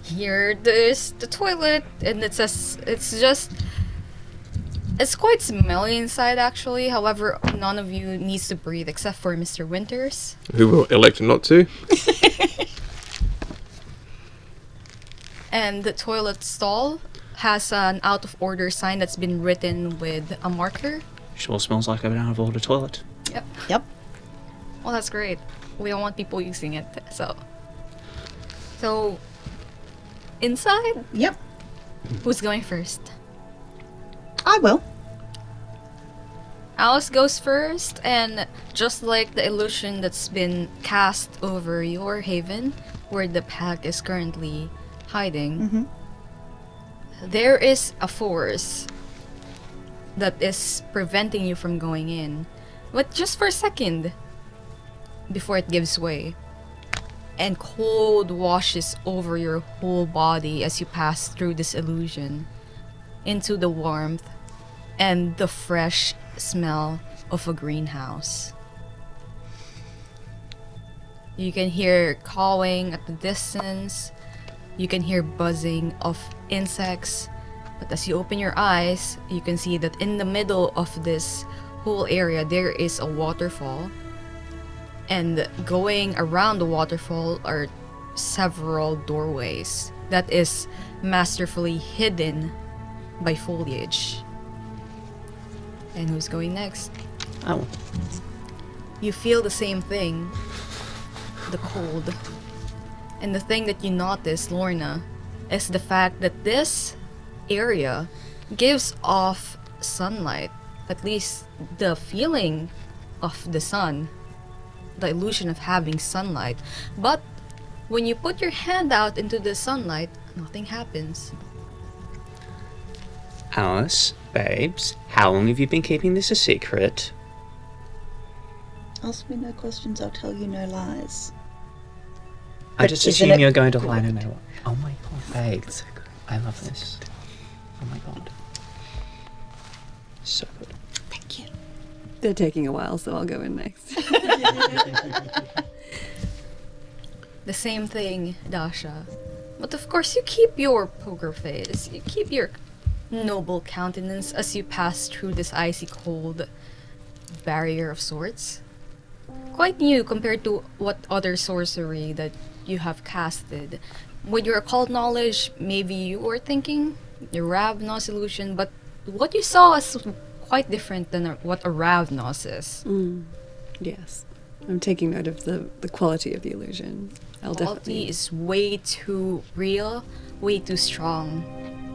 here is the toilet, and it's quite smelly inside actually. However, none of you needs to breathe except for Mr. Winters. Who will elect not to? And the toilet stall has an out of order sign that's been written with a marker. Sure smells like an out of order toilet. Yep. Well, that's great. We don't want people using it, so inside, Yep. who's going first? I will. Alice goes first, and just like the illusion that's been cast over your haven, where the pack is currently hiding, there is a force that is preventing you from going in. But just for a second, before it gives way. And cold washes over your whole body as you pass through this illusion into the warmth and the fresh smell of a greenhouse. You can hear cawing at the distance. You can hear buzzing of insects. But as you open your eyes, you can see that in the middle of this whole area, there is a waterfall. And going around the waterfall are several doorways that is masterfully hidden by foliage. And who's going next? Oh. You feel the same thing. The cold. And the thing that you notice, Lorna, is the fact that this area gives off sunlight. At least the feeling of the sun. The illusion of having sunlight. But when you put your hand out into the sunlight, nothing happens. Alice, babes, how long have you been keeping this a secret? Ask me no questions, I'll tell you no lies. I But just isn't assume it you're going to lie no good? matter what. Oh my god, babes. I love this. Oh my god. So good. Thank you. They're taking a while, so I'll go in next. The same thing, Dasha. But of course, you keep your poker face. You keep your noble countenance as you pass through this icy cold barrier of sorts. Quite new compared to what other sorcery that you have casted. With your occult knowledge, maybe you were thinking the Ravnos illusion, but what you saw is quite different than what a Ravnos is. Yes. I'm taking note of the quality of the illusion. I'll Quality definitely... is way too real, way too strong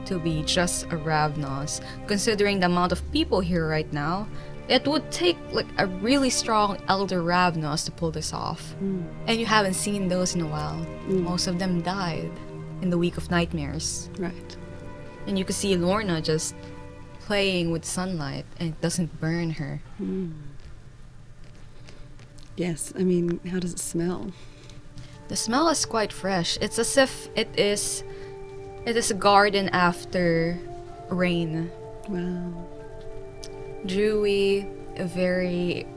to be just a Ravnos. Considering the amount of people here right now, it would take like a really strong Elder Ravnos to pull this off. And you haven't seen those in a while. Most of them died in the Week of Nightmares. Right. And you can see Lorna just playing with sunlight and it doesn't burn her. Yes, I mean, how does it smell? The smell is quite fresh. It's as if it is a garden after rain. Wow. Dewy, very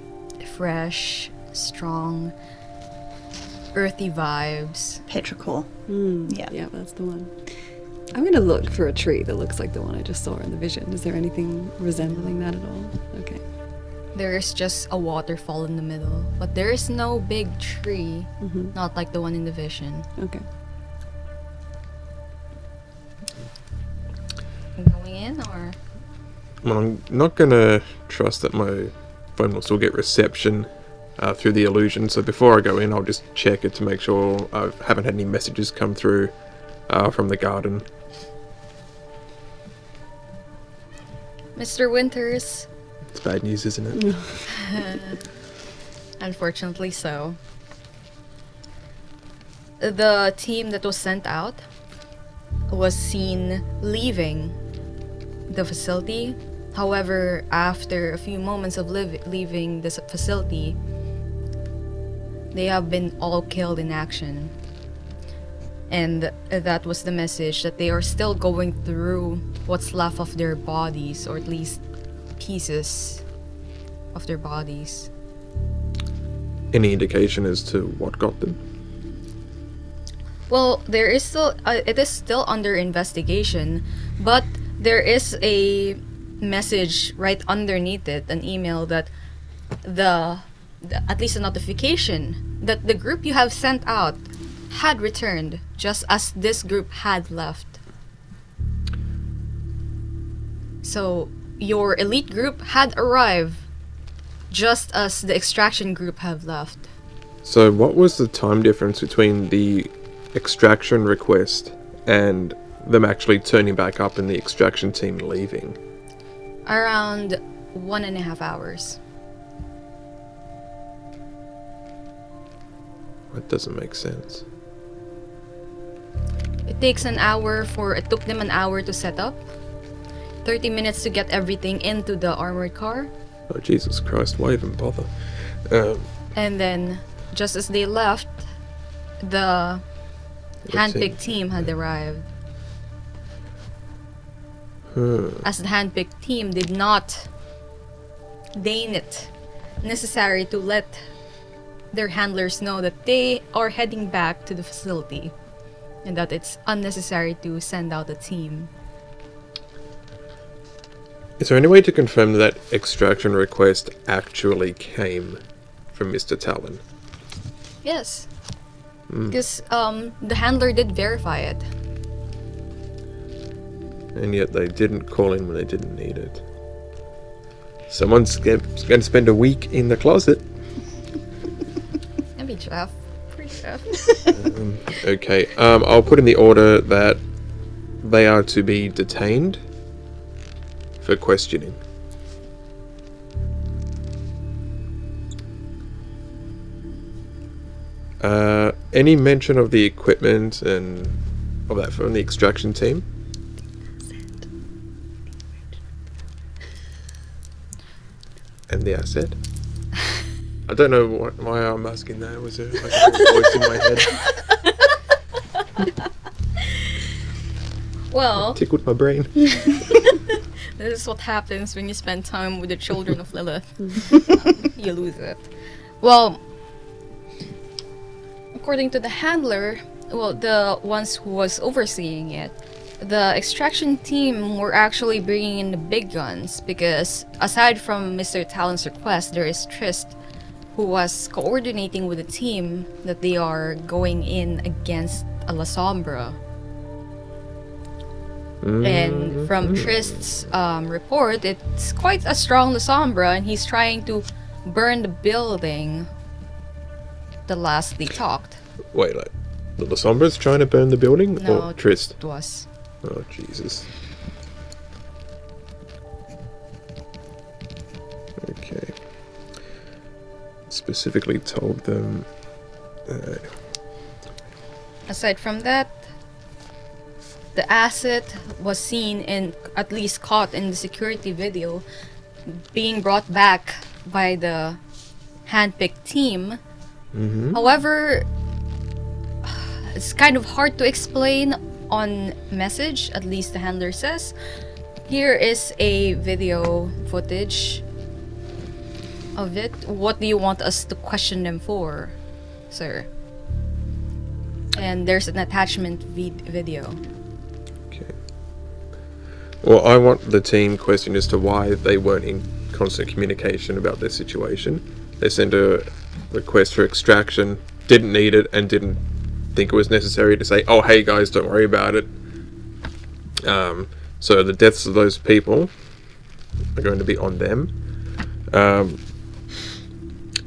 fresh, strong, earthy vibes. Petrichor. Yeah. Yeah, that's the one. I'm going to look for a tree that looks like the one I just saw in the vision. Is there anything resembling that at all? Okay. There is just a waterfall in the middle, but there is no big tree, not like the one in the vision. Okay. Going in, or Well, I'm not gonna trust that my phone will still get reception through the illusion, so before I go in, I'll just check it to make sure I haven't had any messages come through from the garden. Mr. Winters? It's bad news, isn't it? Unfortunately so. The team that was sent out was seen leaving the facility. However, after a few moments of leaving this facility, they have been all killed in action. And that was the message, that they are still going through what's left of their bodies, or at least pieces of their bodies. Any indication as to what got them? Well, there is still it is still under investigation, but there is a message right underneath it, an email that the at least a notification that the group you have sent out had returned, just as this group had left. So your elite group had arrived just as the extraction group have left. So what was the time difference between the extraction request and them actually turning back up and the extraction team leaving? Around 1.5 hours. That doesn't make sense. It took them an hour to set up, 30 minutes to get everything into the armored car, Oh, Jesus Christ, why even bother? and then just as they left, the handpicked team had arrived. As the handpicked team did not deign it necessary to let their handlers know that they are heading back to the facility and that it's unnecessary to send out a team. Is there any way to confirm that extraction request actually came from Mr. Talon? Yes. Because the handler did verify it. And yet they didn't call in when they didn't need it. Someone's going to spend a week in the closet. Can be Jeff. Pretty Jeff. Okay, I'll put in the order that they are to be detained for questioning. Any mention of the equipment and of that from the extraction team? And the asset? I don't know why I'm asking that. Was there like a voice in my head? Well, Tickled my brain. this is what happens when you spend time with the children of Lilith. You lose it. Well, according to the handler, well, the ones who was overseeing it, the extraction team were actually bringing in the big guns because aside from Mr. Talon's request, there is Trist who was coordinating with the team that they are going in against a La Sombra. And from Trist's report, it's quite a strong La Sombra, and he's trying to burn the building the last they talked. Wait, like the La Sombra's trying to burn the building, No, or Trist? It was. Oh Jesus. Okay. Specifically told them. Aside from that, the asset was seen and at least caught in the security video being brought back by the handpicked team. However, it's kind of hard to explain on message, at least the handler says. Here is a video footage of it, what do you want us to question them for, sir? And there's an attachment video. Okay. Well, I want the team questioned as to why they weren't in constant communication about their situation. They sent a request for extraction, didn't need it, and didn't think it was necessary to say, "Oh, hey guys, don't worry about it." So the deaths of those people are going to be on them,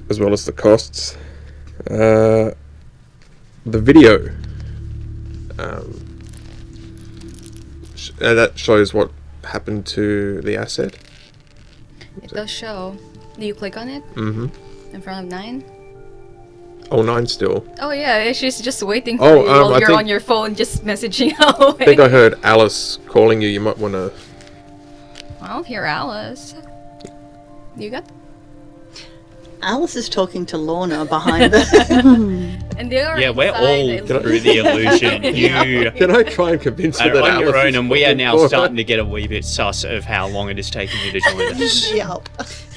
as well as the costs. The video that shows what happened to the asset. It does show. Do you click on it? Mm-hmm. In front of 9? Oh, 9 still. Oh yeah, she's just waiting for Oh, you while I you're think- on your phone just messaging away. I think I heard Alice calling you. You might want to. I don't hear Alice. You got? Alice is talking to Lorna behind the. And they are Yeah, we're inside all the through the illusion. You Can I try and convince her are that on Alice your own, is and we are now talking for starting her? to get a wee bit sus of how long it is taking you to join us. Yep.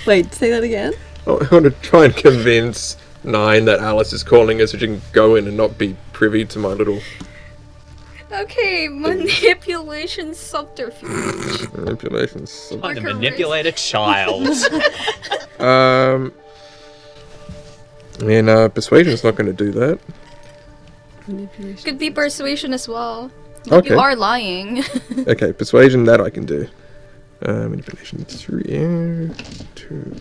Wait, say that again? I want to try and convince 9 that Alice is calling her so she can go in and not be privy to my little Okay, manipulation subterfuge. manipulations. Trying to manipulate a child. Persuasion's not going to do that. Manipulation. Could be persuasion as well. Okay. You are lying. Okay, persuasion, that I can do. Manipulation 3, 2,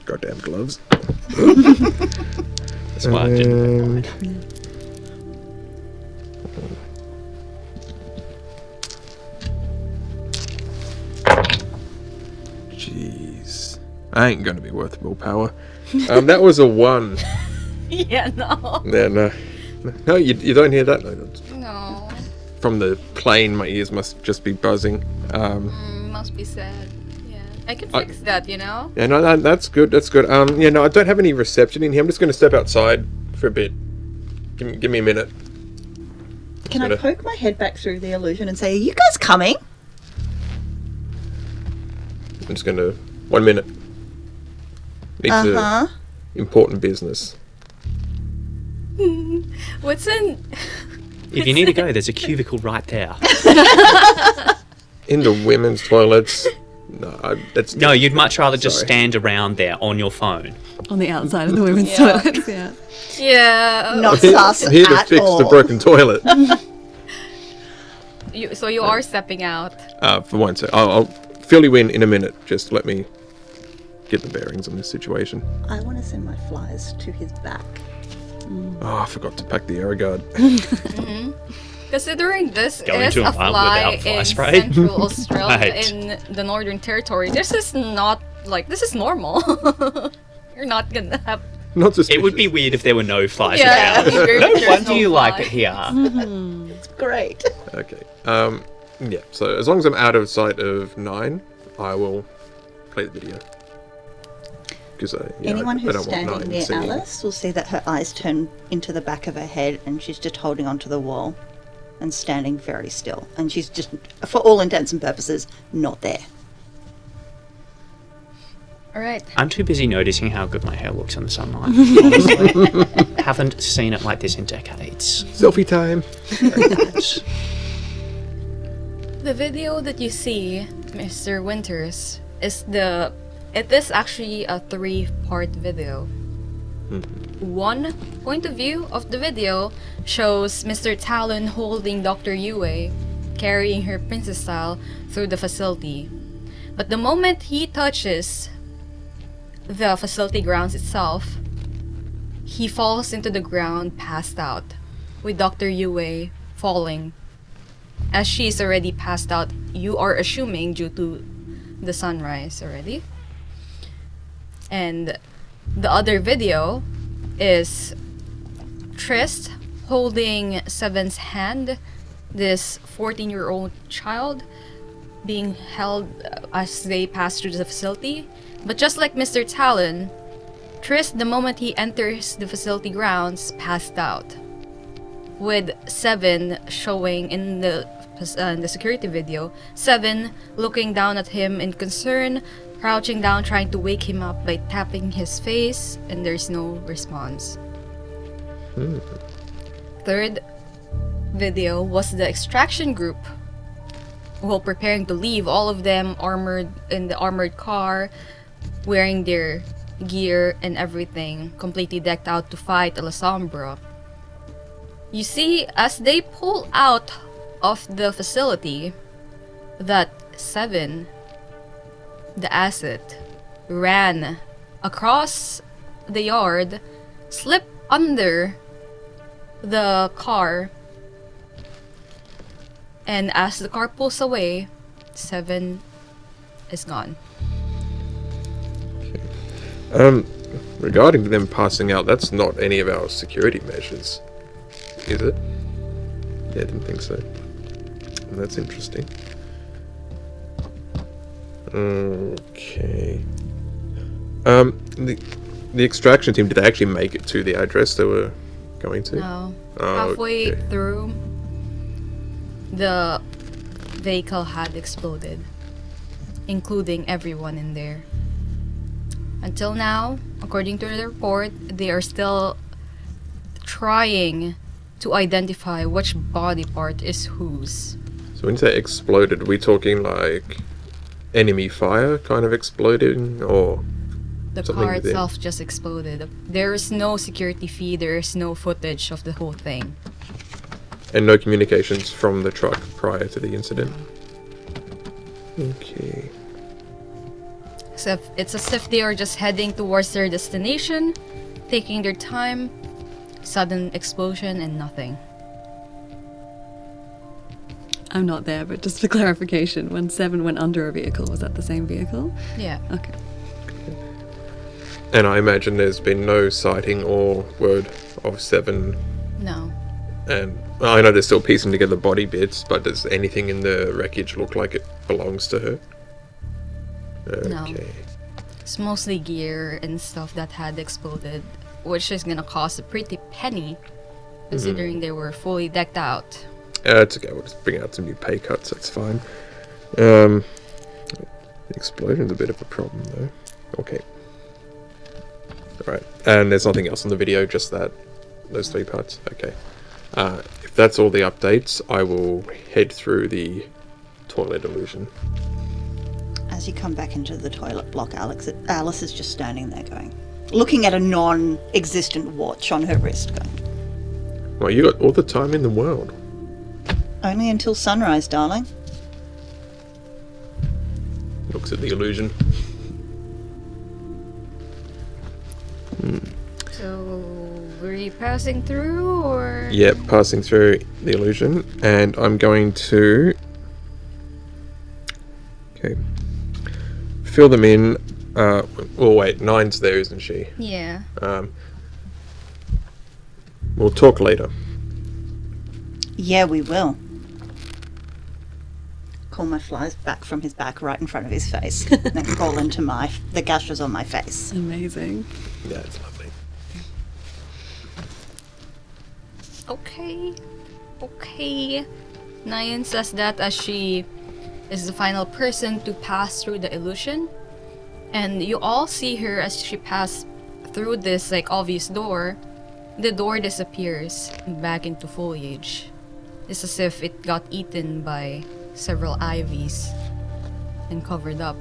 goddamn gloves. That's why I didn't. And jeez, I ain't gonna be worth willpower. That was a 1. Yeah, no. Yeah, no, you don't hear that. No, that's- No. from the plane, my ears must just be buzzing. Must be sad. Yeah. I can I- fix that, you know? Yeah, no, that's good. That's good. Yeah, no, I don't have any reception in here. I'm just going to step outside for a bit. Give me a minute. Can I Gonna- poke my head back through the illusion and say, "Are you guys coming?" I'm just going to 1 minute. Need to important business. What's in? If you need to go, there's a cubicle right there. In the women's toilets. No, that's No, you'd much rather just Sorry. stand around there on your phone. On the outside of the women's Yeah. toilets, yeah. Yeah. Not I'm sus here to at fix all. the broken toilet. So you are stepping out. For one sec, I'll fill you in a minute. Just let me get the bearings on this situation. I want to send my flies to his back. Oh, I forgot to pack the air guard. Considering this Going is to a a pub fly without fly in spray? Central Australia, Right. in the Northern Territory, this is not like this is normal. You're not gonna have. Not just. It would be weird if there were no flies Yeah, around. there's No no wonder you like fly. it here. Great. Okay. Yeah. So as long as I'm out of sight of 9, I will play the video. Because Anyone I who's don't want standing 9 near seeing. Alice will see that her eyes turn into the back of her head and she's just holding onto the wall and standing very still. And she's just, for all intents and purposes, not there. All right. I'm too busy noticing how good my hair looks in the sunlight. Honestly. Haven't seen it like this in decades. Selfie time. Very nice. The video that you see, Mr. Winters, is it is actually a 3-part video. One point of view of the video shows Mr. Talon holding Dr. Yue, carrying her princess style through the facility. But the moment he touches the facility grounds itself, he falls into the ground passed out, with Dr. Yue falling. As she is already passed out, you are assuming due to the sunrise already. And the other video is Trist holding Seven's hand, this 14-year-old child being held as they pass through the facility. But just like Mr. Talon, Trist, the moment he enters the facility grounds, passed out, with Seven showing in the security video, Seven looking down at him in concern, crouching down trying to wake him up by tapping his face, and there's no response. Third video was the extraction group. While preparing to leave, all of them armored in the armored car, wearing their gear and everything, completely decked out to fight Alessandra. You see, as they pull out of the facility, that Seven, the asset, ran across the yard, slipped under the car, and as the car pulls away, Seven is gone. Regarding them passing out, that's not any of our security measures, is it? Yeah, I didn't think so. That's interesting. Okay. The extraction team, did they actually make it to the address they were going to? No. Oh, Halfway okay. through, the vehicle had exploded, including everyone in there. Until now, according to the report, they are still trying to identify which body part is whose. So when you say exploded, are we talking like enemy fire kind of exploding, or The something car within? itself just exploded. There is no security feed, there is no footage of the whole thing. And no communications from the truck prior to the incident? Okay. So it's as if they are just heading towards their destination, taking their time, sudden explosion and nothing. I'm not there, but just for clarification, when Seven went under a vehicle, was that the same vehicle? Yeah. Okay. And I imagine there's been no sighting or word of Seven. No. And I know they're still piecing together body bits, but does anything in the wreckage look like it belongs to her? No. Okay. It's mostly gear and stuff that had exploded, which is gonna cost a pretty penny, considering they were fully decked out. It's okay, we'll just bring out some new pay cuts, that's fine. The explosion's a bit of a problem though. Okay. Alright, and there's nothing else in the video, just those three parts? Okay. If that's all the updates, I will head through the toilet illusion. As you come back into the toilet block, Alice is just standing there going, looking at a non-existent watch on her wrist going, Well, you got all the time in the world. only until sunrise, darling. Looks at the illusion. So, were you passing through, or? Yep, passing through the illusion, and I'm going to... Okay. Fill them in. Oh wait, Nine's there, isn't she? Yeah. We'll talk later. Yeah, we will. Corma flies back from his back right in front of his face. Then crawl into the gashes on my face. Amazing. Yeah, it's lovely. Okay. Nyan says that as she is the final person to pass through the illusion. And you all see her as she passes through this like obvious door. The door disappears back into foliage. It's as if it got eaten by several ivies and covered up.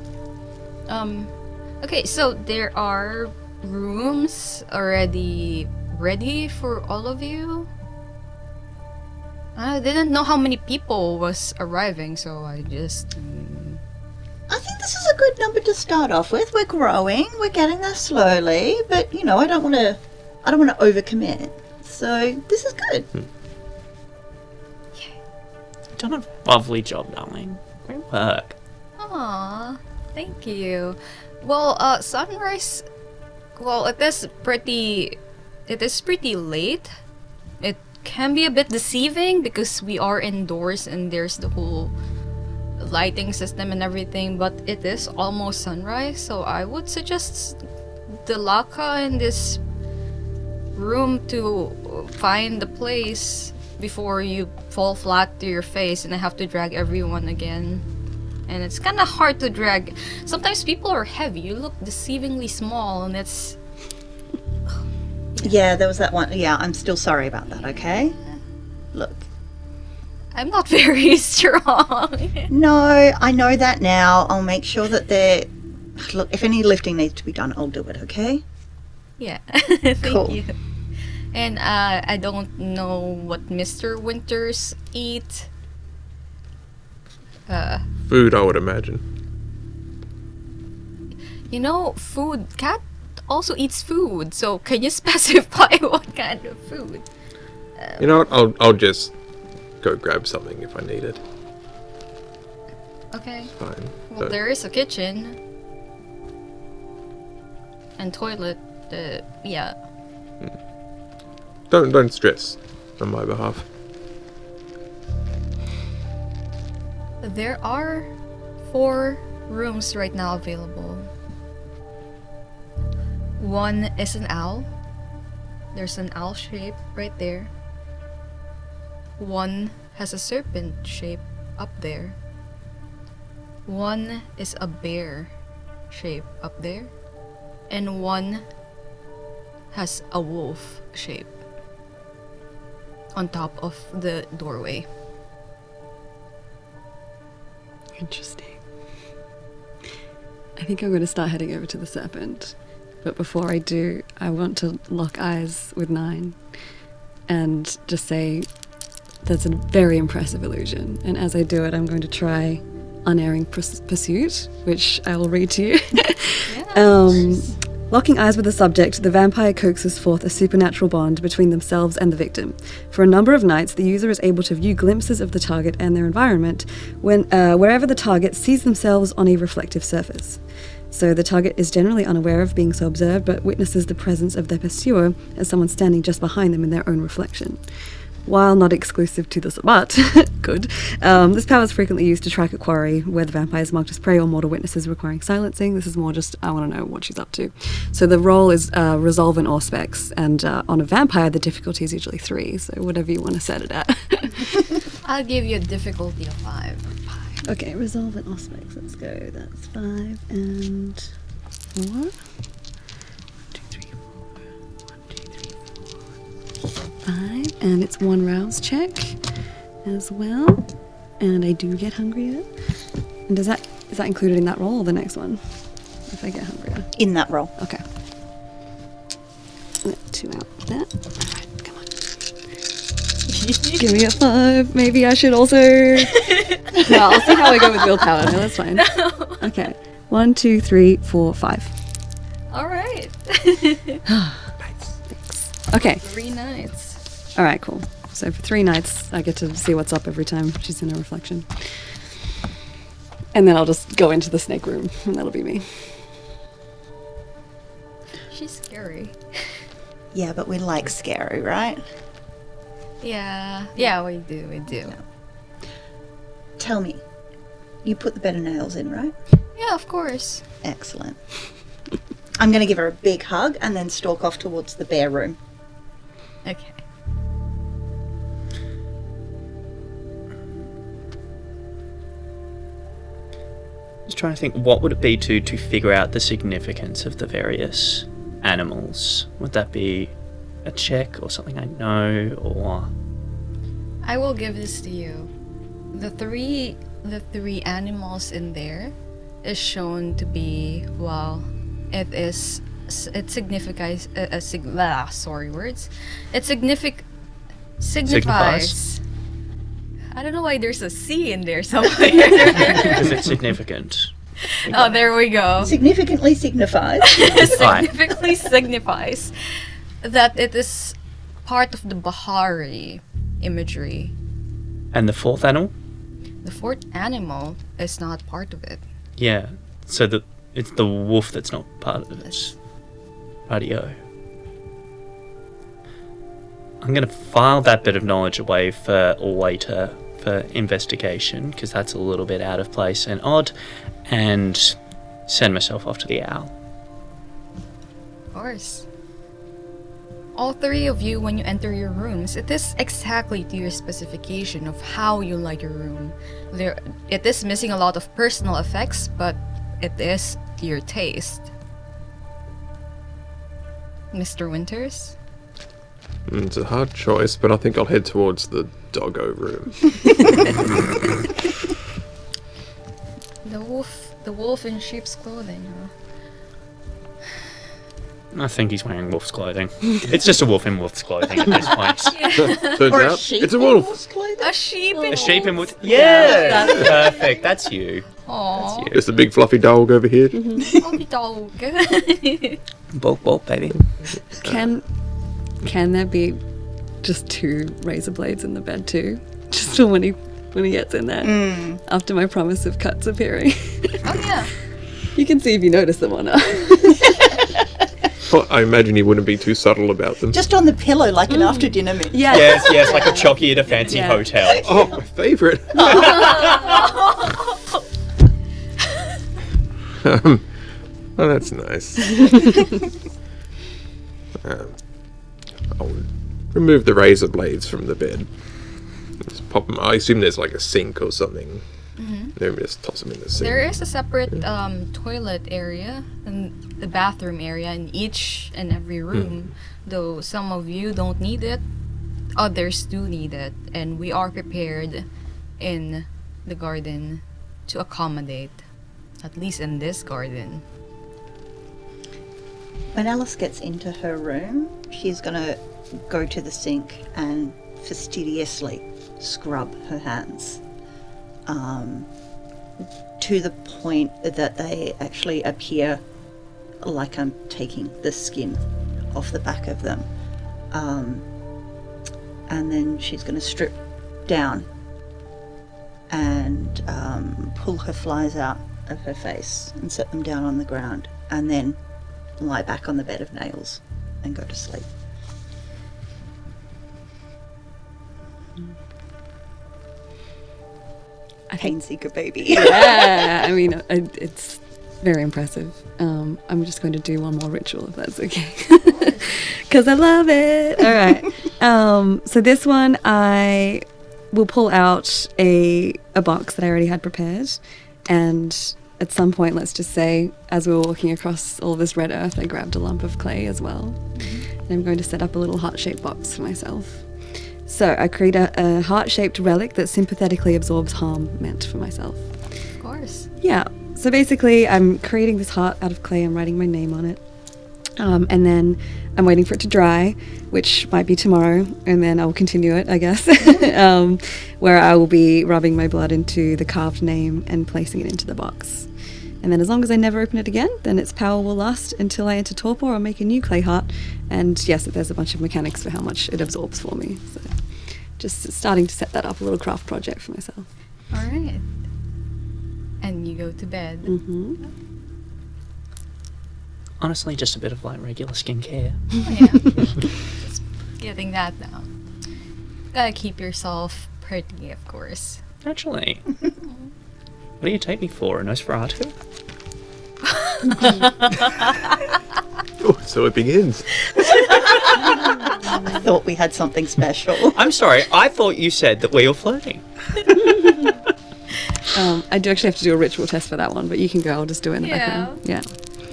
Okay, so there are rooms already ready for all of you. I didn't know how many people was arriving, so I just... I think this is a good number to start off with. We're growing, we're getting there slowly, but I don't want to overcommit. So this is good. Done a lovely job, darling. Great work. Aww, thank you. Well, sunrise... Well, it is pretty late. It can be a bit deceiving because we are indoors and there's the whole lighting system and everything, but it is almost sunrise, so I would suggest the Laka in this room to find the place before you fall flat to your face and I have to drag everyone again. and it's kind of hard to drag. Sometimes people are heavy. You look deceivingly small, and it's... Yeah, there was that one. Yeah, I'm still sorry about that, okay? Look. I'm not very strong. No, I know that now. I'll make sure that they're... Look, if any lifting needs to be done, I'll do it, okay? Yeah, thank Cool. you. And I don't know what Mr. Winters eat. Food, I would imagine. You know, food. Cat also eats food, so can you specify what kind of food? You know what? I'll just go grab something if I need it. Okay. Fine. Well, So- there is a kitchen and toilet. Yeah. Don't stress on my behalf. There are 4 rooms right now available. One is an owl. There's an owl shape right there. One has a serpent shape up there. One is a bear shape up there. And one has a wolf shape on top of the doorway. Interesting. I think I'm going to start heading over to the serpent. But before I do, I want to lock eyes with 9 and just say, that's a very impressive illusion. And as I do it, I'm going to try Unerring Pursuit, which I will read to you. Locking eyes with the subject, the vampire coaxes forth a supernatural bond between themselves and the victim. For a number of nights, the user is able to view glimpses of the target and their environment wherever the target sees themselves on a reflective surface. So the target is generally unaware of being so observed, but witnesses the presence of their pursuer as someone standing just behind them in their own reflection. While not exclusive to this, but good, this power is frequently used to track a quarry where the vampire is marked as prey or mortal witnesses requiring silencing. This is more just, I want to know what she's up to. So the roll is resolve and auspex, and on a vampire, the difficulty is usually 3, so whatever you want to set it at. I'll give you a difficulty of 5. Okay, resolve and auspex, let's go. That's 5 and 4. 1, 2, 3, 4. 1, 2, 3, 4. 5, and it's 1 rouse check as well. And I do get hungrier. And is that included in that roll or the next one? If I get hungrier. In that roll. Okay. Let 2 out of that. Alright, come on. Give me a 5. Maybe I should also. No, I'll see how I go with willpower. No, that's fine. Okay. 1, 2, 3, 4, 5. Alright. Thanks. Okay. 3 nights. Alright, cool. So for 3 nights, I get to see what's up every time she's in a reflection. And then I'll just go into the snake room, and that'll be me. She's scary. Yeah, but we like scary, right? Yeah, we do. Tell me, you put the bed of nails in, right? Yeah, of course. Excellent. I'm going to give her a big hug and then stalk off towards the bear room. Okay. Just trying to think, what would it be to figure out the significance of the various animals? Would that be a check or something I know, or... I will give this to you. The three animals in there is shown to be, well, it signifies signifies. I don't know why there's a C in there somewhere. Is it significant? Oh, there we go. Significantly signifies. Significantly signifies that it is part of the Bahari imagery. And the 4th animal? The 4th animal is not part of it. Yeah, so it's the wolf that's not part of it. Radio. I'm going to file that bit of knowledge away for later for investigation, because that's a little bit out of place and odd, and send myself off to the owl. Of course. All three of you, when you enter your rooms, it is exactly to your specification of how you like your room. It is missing a lot of personal effects, but it is to your taste. Mr. Winters? It's a hard choice, but I think I'll head towards the doggo room. The wolf in sheep's clothing, huh? I think he's wearing wolf's clothing. It's just a wolf in wolf's clothing at this point. Turns Or a out, sheep it's a in wolf. wolf's clothing? A sheep in A sheep in wolf. Yeah, that's perfect. That's you. Aww. you. Just a big fluffy dog over here. Puppy dog. Bulk, bulk, baby. Can there be just 2 razor blades in the bed too? Just for when he gets in there. After my promise of cuts appearing. Oh yeah. You can see if you notice them or not. Well, I imagine he wouldn't be too subtle about them. Just on the pillow like an after dinner meal. Yes, like a chocky at a fancy Yeah. hotel. Oh, my favourite. Oh, that's nice. I'll remove the razor blades from the bed. Just pop them. I assume there's like a sink or something. Then just toss them in the sink. There is a separate toilet area and the bathroom area in each and every room. Though some of you don't need it, others do need it, and we are prepared in the garden to accommodate, at least in this garden. When Alice gets into her room, she's going to go to the sink and fastidiously scrub her hands. To the point that they actually appear like I'm taking the skin off the back of them. And then she's going to strip down and pull her flies out of her face and set them down on the ground, and then lie back on the bed of nails and go to sleep. Pain seeker baby. Yeah, I mean, it's very impressive. I'm just going to do one more ritual if that's okay. Because I love it. All right. So this one, I will pull out a box that I already had prepared. And at some point, let's just say, as we were walking across all this red earth, I grabbed a lump of clay as well. And I'm going to set up a little heart-shaped box for myself. So I create a heart-shaped relic that sympathetically absorbs harm meant for myself. Of course. Yeah. So basically, I'm creating this heart out of clay. I'm writing my name on it. And then I'm waiting for it to dry, which might be tomorrow. And then I'll continue it, I guess, where I will be rubbing my blood into the carved name and placing it into the box. And then as long as I never open it again, then its power will last until I enter torpor or make a new clay heart. And yes, there's a bunch of mechanics for how much it absorbs for me. So just starting to set that up, a little craft project for myself. All right. And you go to bed. Mm-hmm. Honestly, just a bit of like regular skincare. Oh, yeah. Just getting that down. Gotta keep yourself pretty, of course. Actually, what do you take me for? A Nosferatu? Oh, so it begins. I thought we had something special. I'm sorry, I thought you said that we were flirting. I do actually have to do a ritual test for that one, but you can go. I'll just do it in the Yeah. background. Yeah.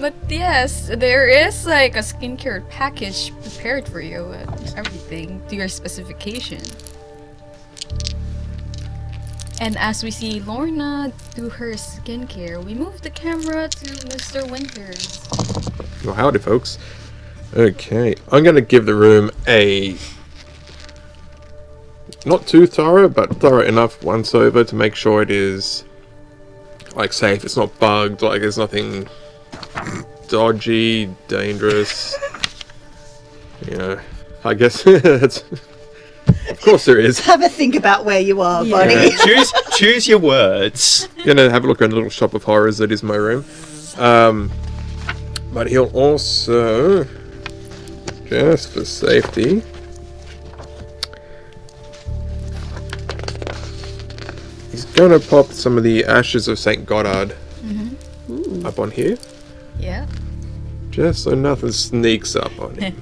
But yes, there is like a skincare package prepared for you and everything to your specification. And as we see Lorna do her skincare, we move the camera to Mr. Winters. Well, howdy, folks. Okay, I'm going to give the room a not too thorough, but thorough enough once over to make sure it is like safe. It's not bugged. Like there's nothing dodgy, dangerous. You know, I guess that's. Of course there is. Have a think about where you are, buddy. Yeah. choose your words. Gonna have a look around the little shop of horrors that is my room. But he'll also, just for safety, he's gonna pop some of the ashes of Saint Goddard up on here, Yeah. just so nothing sneaks up on him.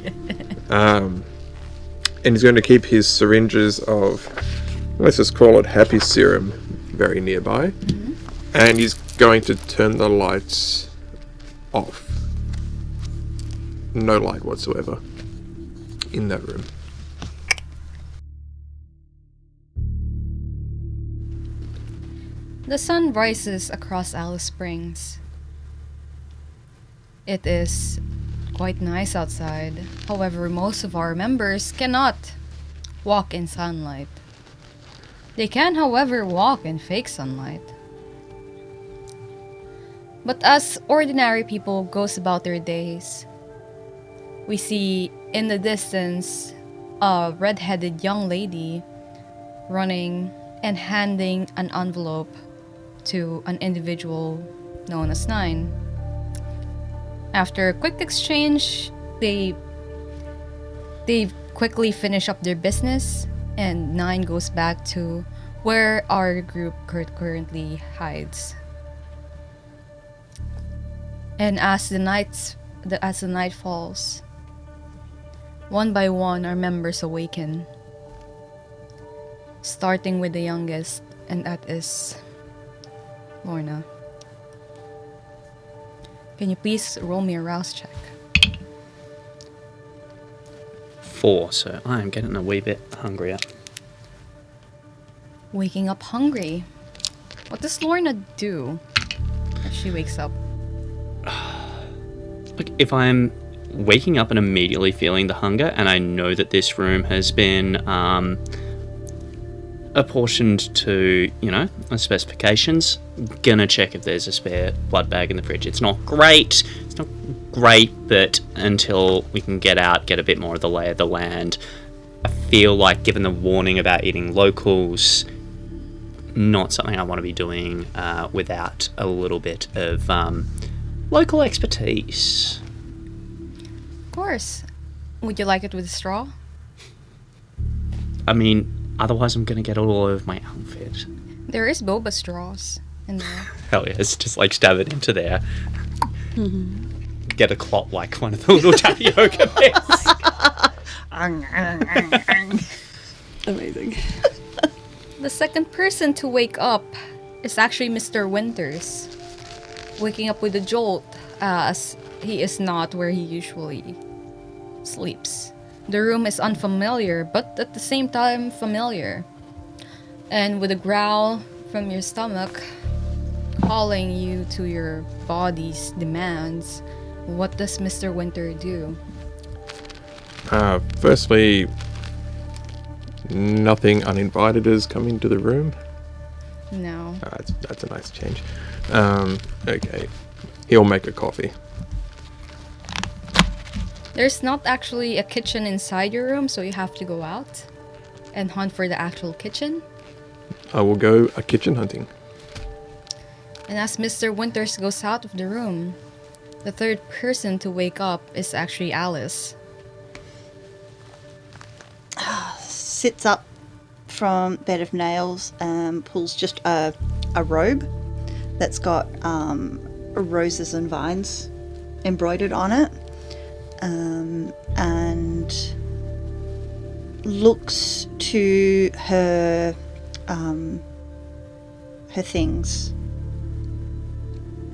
And he's going to keep his syringes of, let's just call it happy serum, very nearby. And he's going to turn the lights off. No light whatsoever in that room. The sun rises across Alice Springs. It is quite nice outside. However, most of our members cannot walk in sunlight. They can, however, walk in fake sunlight. But as ordinary people goes about their days, we see in the distance a red-headed young lady running and handing an envelope to an individual known as Nine. After a quick exchange, they quickly finish up their business, and Nine goes back to where our group currently hides. And as the night falls, one by one our members awaken, starting with the youngest, and that is Lorna. Can you please roll me a rouse check? 4, so I am getting a wee bit hungrier. Waking up hungry. What does Lorna do as she wakes up? Look, if I'm waking up and immediately feeling the hunger, and I know that this room has been apportioned to, specifications, gonna check if there's a spare blood bag in the fridge. It's not great, but until we can get out, get a bit more of the lay of the land, I feel like, given the warning about eating locals, not something I want to be doing without a little bit of local expertise. Of course. Would you like it with a straw? I mean, otherwise I'm going to get all over my outfit. There is boba straws in there. Hell yeah, it's just like stab it into there. Get a clot like one of the little tapioca bits. Amazing. The second person to wake up is actually Mr. Winters. Waking up with a jolt, as he is not where he usually sleeps. The room is unfamiliar, but at the same time familiar. And with a growl from your stomach, calling you to your body's demands, what does Mr. Winter do? Firstly, nothing uninvited has come into the room. No. That's a nice change. Okay. He'll make a coffee. There's not actually a kitchen inside your room, so you have to go out and hunt for the actual kitchen. I will go a kitchen hunting. And as Mr. Winters goes out of the room, the third person to wake up is actually Alice. Sits up from bed of nails and pulls just a robe that's got roses and vines embroidered on it, and looks to her things,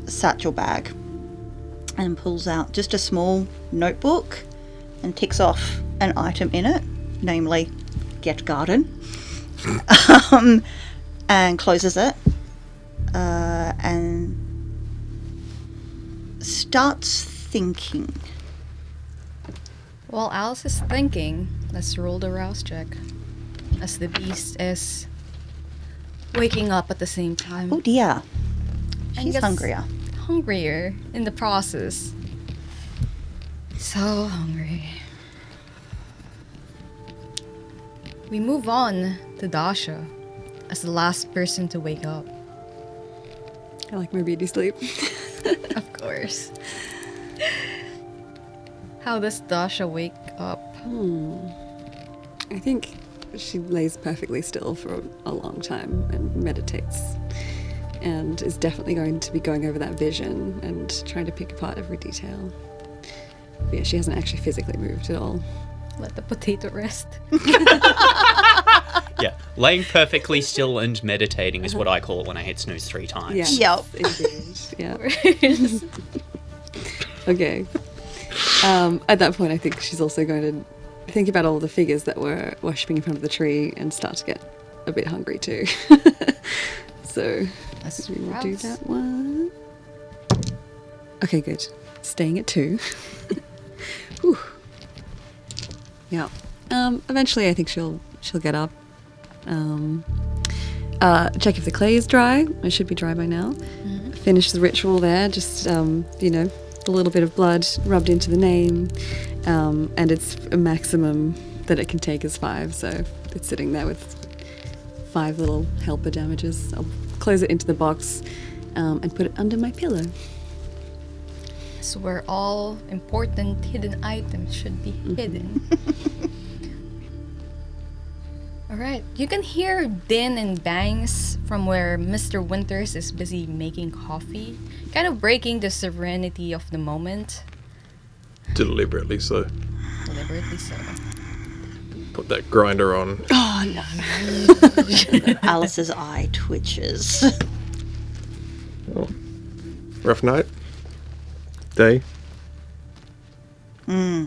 satchel bag, and pulls out just a small notebook and ticks off an item in it, namely get garden, and closes it, and starts thinking. While Alice is thinking, let's roll the rouse check, as the beast is waking up at the same time. Oh dear, And she's gets hungrier. in the process. So hungry. We move on to Dasha as the last person to wake up. I like my beauty sleep. Of course. How does Dasha wake up? I think she lays perfectly still for a long time and meditates, and is definitely going to be going over that vision and trying to pick apart every detail. But yeah, she hasn't actually physically moved at all. Let the potato rest. Yeah, laying perfectly still and meditating is what I call it when I hit snooze 3 times. Yeah. Yep. Indeed. Yeah. Okay. At that point, I think she's also going to think about all the figures that were worshipping in front of the tree and start to get a bit hungry too. So Let's we will do rouse. that one. Okay, good. Staying at 2. Whew. Yeah. Eventually, I think she'll get up. Check if the clay is dry. It should be dry by now. Finish the ritual there. Just a little bit of blood rubbed into the name, and it's a maximum that it can take is 5. So it's sitting there with 5 little helper damages. I'll close it into the box and put it under my pillow. So where all important hidden items should be hidden. Alright, you can hear din and bangs from where Mr. Winters is busy making coffee, kind of breaking the serenity of the moment. Deliberately so. Deliberately so. Put that grinder on. Alice's eye twitches. Oh. Rough night? Day? Yeah.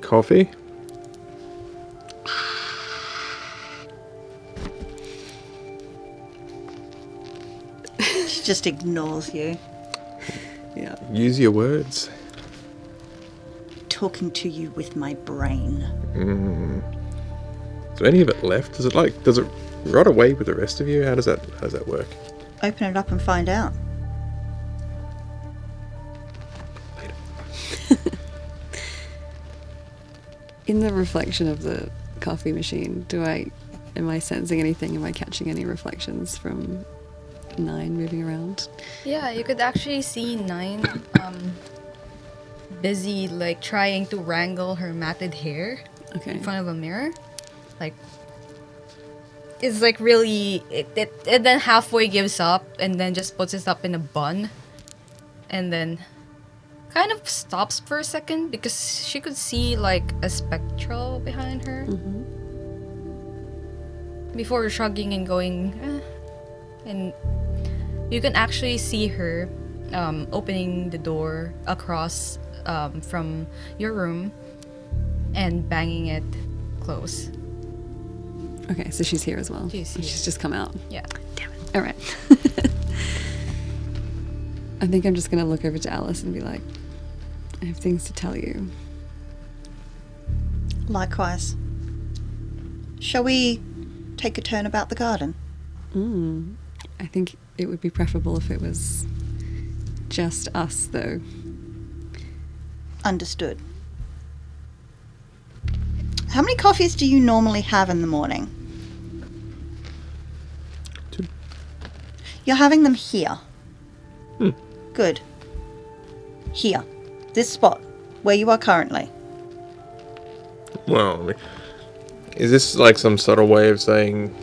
Coffee? She just ignores you. Yeah. Use your words. Talking to you with my brain. Is there any of it left? Does it rot away with the rest of you? How does that work? Open it up and find out. In the reflection of the coffee machine, am I sensing anything? Am I catching any reflections from 9 moving around? Yeah, you could actually see 9 busy like trying to wrangle her matted hair Okay. in front of a mirror. Like it's like really it and then halfway gives up and then just puts it up in a bun and then kind of stops for a second because she could see like a spectral behind her before shrugging and going and you can actually see her opening the door across from your room and banging it close. Okay, so she's here as well. She's here. She's just come out. Yeah. All right. I think I'm just going to look over to Alice and be like, I have things to tell you. Likewise. Shall we take a turn about the garden? I think it would be preferable if it was just us, though. Understood. How many coffees do you normally have in the morning? 2. You're having them here. Good. Here. This spot. Where you are currently. Well, I mean, is this like some subtle way of saying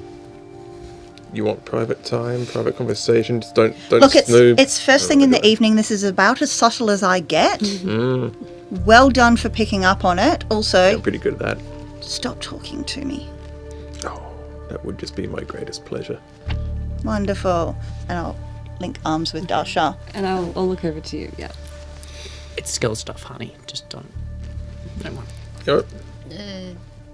you want private time, private conversation? Just don't Look, snooze. it's first thing in the evening. This is about as subtle as I get. Well done for picking up on it. Also, I'm pretty good at that. stop talking to me. Oh, that would just be my greatest pleasure. Wonderful. And I'll link arms with Dasha. And I'll look over to you, yeah. It's skill stuff, honey. Just don't. No more. Oh,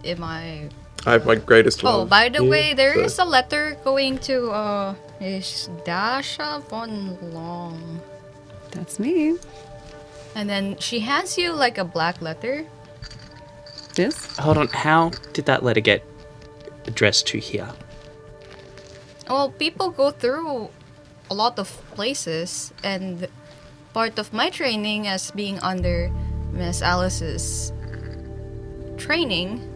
Am I... I have my greatest love. Oh, by the here, way, there so- is a letter going to is Dasha von Long. That's me. And then she hands you like a black letter. This? Hold on. How did that letter get addressed to here? Well, people go through a lot of places, and part of my training as being under Miss Alice's training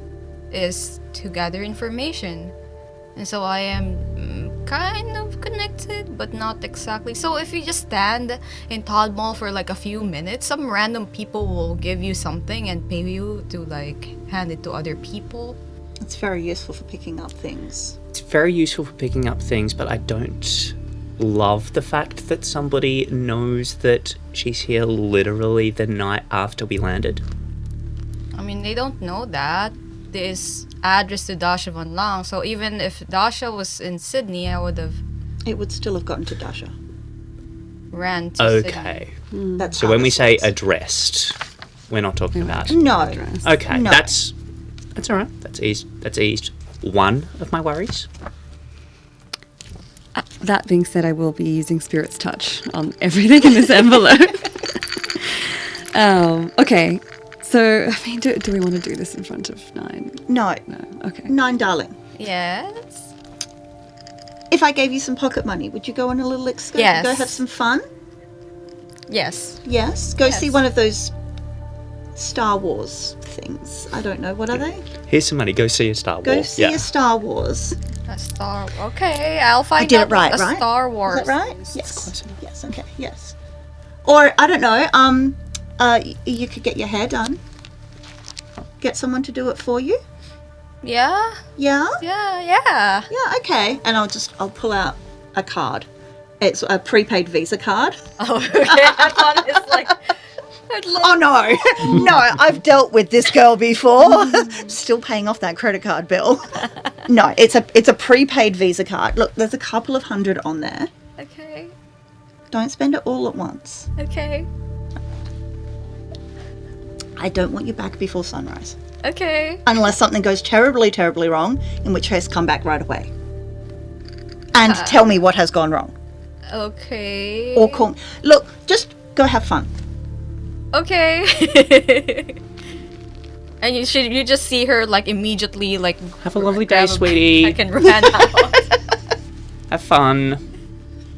is to gather information. And so I am kind of connected, but not exactly. So if you just stand in Todd Mall for like a few minutes, some random people will give you something and pay you to like hand it to other people. It's very useful for picking up things. It's very useful for picking up things, but I don't love the fact that somebody knows that she's here literally the night after we landed. I mean, they don't know that. This address to Dasha Van Lang, so even if Dasha was in Sydney, I would have It would still have gotten to Dasha. ran to Sydney. Okay. That's So how when we this say works. addressed, we're not talking about. No. Address. Okay, No. that's all right. That's eased one of my worries. That being said, I will be using Spirit's Touch on everything in this envelope. Okay, so, I mean, do we want to do this in front of 9? No. No, okay. 9, darling. Yes. If I gave you some pocket money, would you go on a little excursion? Yes. Go have some fun? Yes. Yes. Go see Yes. one of those Star Wars things. I don't know. What are they? Here's some money. Go see a Star Wars. Go see a Star Wars. A Star. Okay, I'll find I did out it right, what a right? Star Wars. Is that right? is. Yes. Yes. Okay. Yes. Or I don't know. You could get your hair done. Get someone to do it for you. Yeah. Yeah. Yeah. Yeah. Okay. And I'll pull out a card. It's a prepaid Visa card. Oh, okay. I thought it's like. Oh no, no! I've dealt with this girl before. Still paying off that credit card bill. No, it's a prepaid Visa card. Look, there's a couple of hundred on there. Okay. Don't spend it all at once. Okay. I don't want you back before sunrise, Okay. unless something goes terribly, terribly wrong. In which case, come back right away and tell me what has gone wrong. Okay. Or call. Look, just go have fun. Okay. And you just see her like immediately like Have a lovely grab day, a sweetie. backpack and run out. Have fun.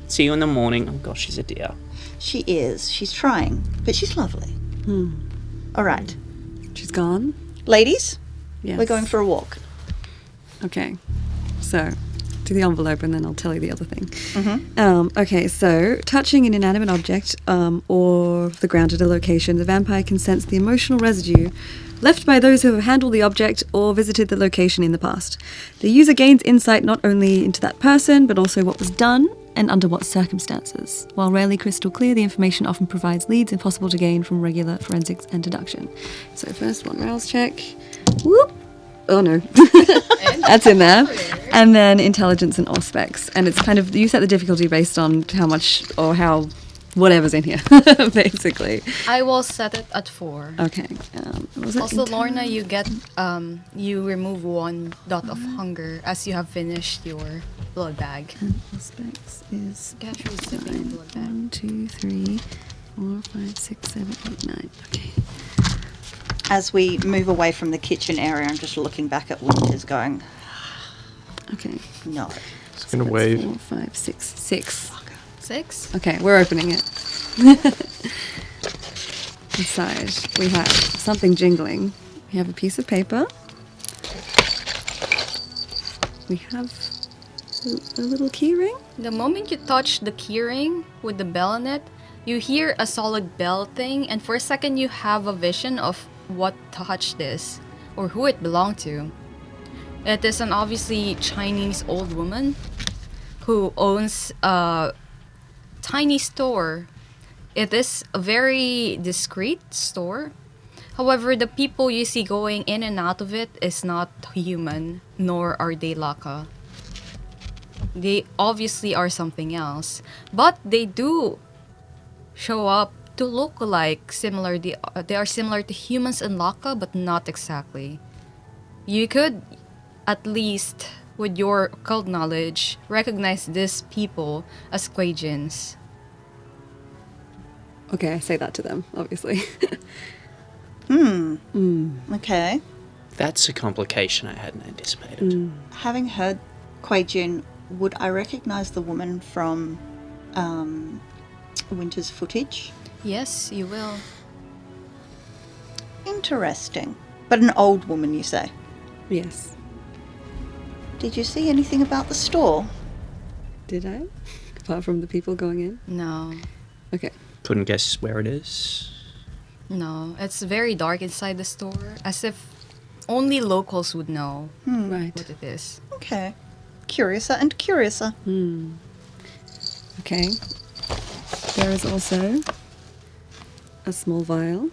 See you in the morning. Oh gosh, she's a dear. She is. She's trying, but she's lovely. All right, She's gone? ladies, Yes. we're going for a walk. Okay, so do the envelope and then I'll tell you the other thing. Mm-hmm. Okay, so touching an inanimate object or the ground at a location, the vampire can sense the emotional residue left by those who have handled the object or visited the location in the past. The user gains insight not only into that person, but also what was done and under what circumstances. While rarely crystal clear, the information often provides leads impossible to gain from regular forensics and deduction. So first one, rouse check. Whoop! Oh no. That's in there. And then intelligence and auspex. And it's kind of, you set the difficulty based on how much or how whatever's in here, basically. I will set it at 4. Okay. Was it Also, Lorna, you get you remove 1 dot of hunger as you have finished your blood bag. Auspex is Get through sipping 9. blood bag. 1, 2, 3, 4, 5, 6, 7, 8, 9. Okay. As we move away from the kitchen area, I'm just looking back at Winters going, Okay. no. It's gonna That's wave. 4, 5, 6. 6. 6. Okay, we're opening it. Inside, we have something jingling. We have a piece of paper. We have a little key ring. The moment you touch the keyring with the bell on it, you hear a solid bell thing, and for a second you have a vision of what touched this or who it belonged to. It is an obviously Chinese old woman who owns a tiny store. It is a very discreet store. However, the people you see going in and out of it is not human, nor are they Laka. They obviously are something else, but they do show up to look like similar. They are similar to humans and Laka, but not exactly. You could, at least with your occult knowledge, recognize these people as Quajians. Okay, I say that to them, obviously. Okay. That's a complication I hadn't anticipated. Having heard Quaijin, would I recognise the woman from Winter's footage? Yes, you will. Interesting. But an old woman, you say? Yes. Did you see anything about the store? Did I? Apart from the people going in? No. Okay. Couldn't guess where it is. No, it's very dark inside the store, as if only locals would know Right. what it is. Okay. Curiouser and curiouser. I Okay. There is also a small vial.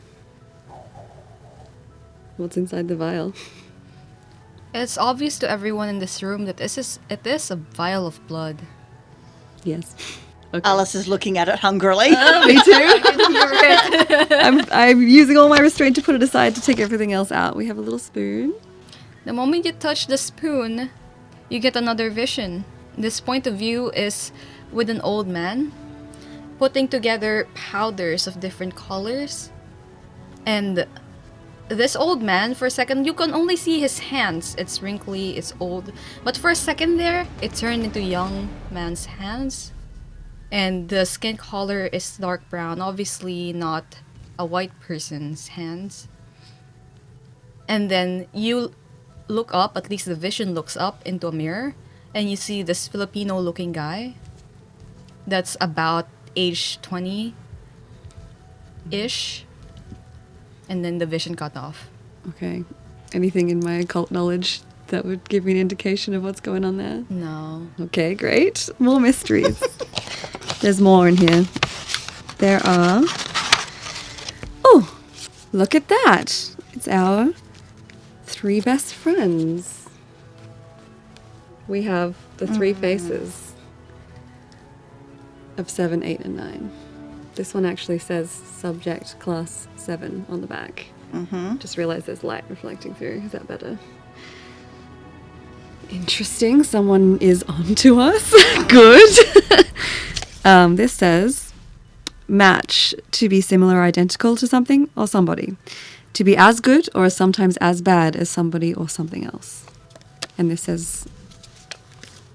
What's inside the vial? It's obvious to everyone in this room that it is a vial of blood. Yes. Okay. Alice is looking at it hungrily. Me too. I'm using all my restraint to put it aside to take everything else out. We have a little spoon. The moment you touch the spoon, you get another vision. This point of view is with an old man putting together powders of different colors. And this old man, for a second, you can only see his hands. It's wrinkly, it's old. But for a second there, it turned into young man's hands. And the skin color is dark brown, obviously not a white person's hands. And then you look up, at least the vision looks up into a mirror, and you see this Filipino-looking guy that's about age 20-ish. And then the vision cut off. Okay. Anything in my occult knowledge that would give me an indication of what's going on there? No. Okay, great. More mysteries. There's more in here. There are... Oh, look at that. It's our 3 best friends. We have the 3 faces of 7, 8, and 9. This one actually says subject class 7 on the back. Just realized there's light reflecting through. Is that better? Interesting. Someone is on to us. Good. This says match, to be similar or identical to something or somebody. To be as good or sometimes as bad as somebody or something else. And this says,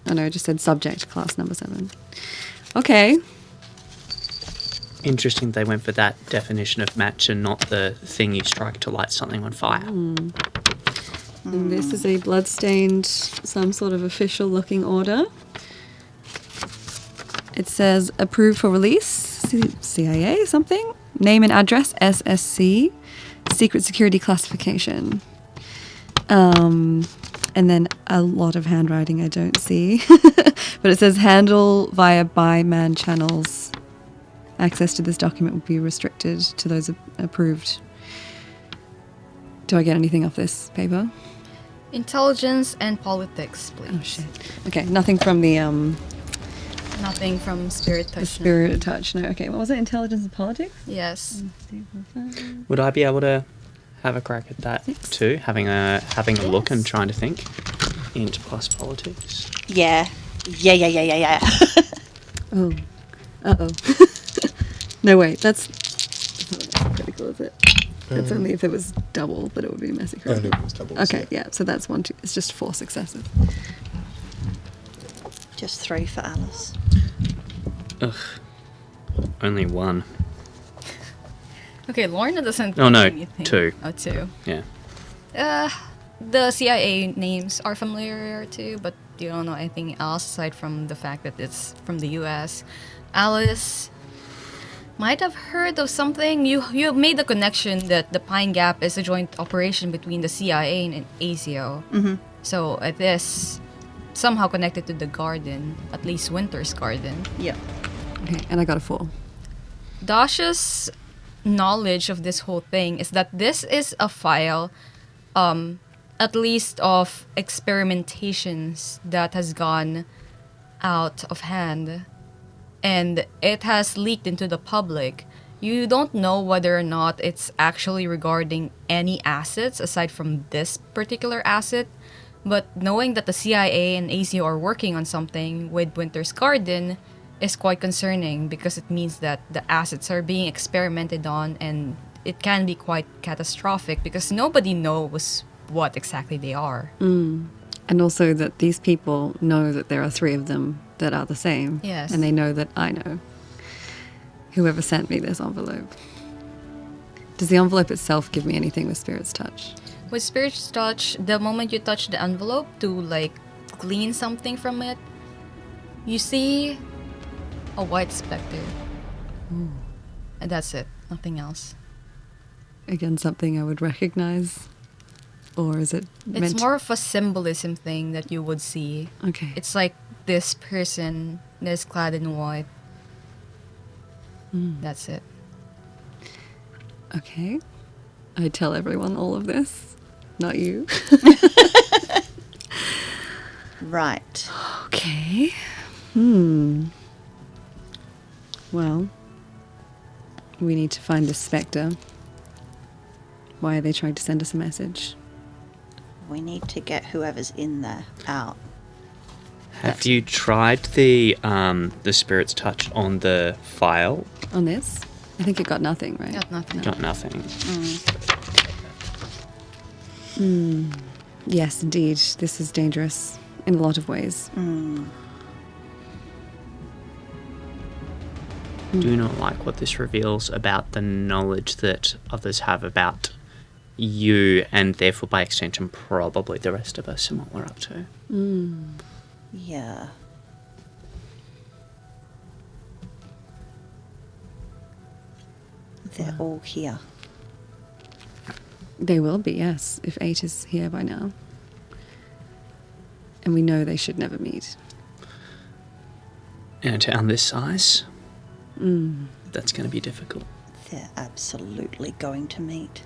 oh no, it just said subject class number 7. Okay. Interesting they went for that definition of match and not the thing you strike to light something on fire. And this is a blood-stained, some sort of official looking order. It says approved for release, CIA something, name and address, SSC, secret security classification. And then a lot of handwriting I don't see. But it says handle via by-man channels. Access to this document will be restricted to those approved. Do I get anything off this paper? Intelligence and politics, please. Oh shit. Okay, nothing from the Nothing from Spirit Touch. the spirit touch. No. Okay, what was it? Intelligence and politics? Yes. Would I be able to have a crack at that too? Having a look and trying to think. Int plus politics. Yeah. Oh. Uh-oh. No, wait, that's not critical, is it? It's only if it was double, but it would be messy critical. Only if it was double, Okay, yeah, so that's 1, 2. It's just 4 successes. Just 3 for Alice. Ugh. Only 1. Okay, Lorna doesn't. Oh, no, think anything. 2. Oh, 2. Yeah. The CIA names are familiar too, but you don't know anything else aside from the fact that it's from the U.S. Alice might have heard of something. You made the connection that the Pine Gap is a joint operation between the CIA and ASIO. So it is somehow connected to the garden, at least Winter's garden. Yeah. Okay, and I got a 4. Dasha's knowledge of this whole thing is that this is a file, at least of experimentations that has gone out of hand. And it has leaked into the public. You don't know whether or not it's actually regarding any assets aside from this particular asset, but knowing that the CIA and ASIO are working on something with Winter's Garden is quite concerning because it means that the assets are being experimented on, and it can be quite catastrophic because nobody knows what exactly they are. And also that these people know that there are 3 of them that are the same. Yes. And they know that I know. Whoever sent me this envelope. Does the envelope itself give me anything with Spirit's Touch? With Spirit's Touch, the moment you touch the envelope to like glean something from it, you see a white specter. And that's it. Nothing else. Again, something I would recognize? Or is it meant It's more of a symbolism thing that you would see. Okay. It's like this person is clad in white That's it. Okay. I tell everyone all of this. Not you. Right. Okay. Well, we need to find this spectre. Why are they trying to send us a message? We need to get whoever's in there out. Have you tried the spirit's touch on the file? On this? I think it got nothing, right? Got nothing. Got nothing. Yes, indeed. This is dangerous in a lot of ways. Do not like what this reveals about the knowledge that others have about you, and therefore by extension probably the rest of us and what we're up to. Yeah. They're all here. They will be, yes, if 8 is here by now. And we know they should never meet. In a town this size, that's going to be difficult. They're absolutely going to meet.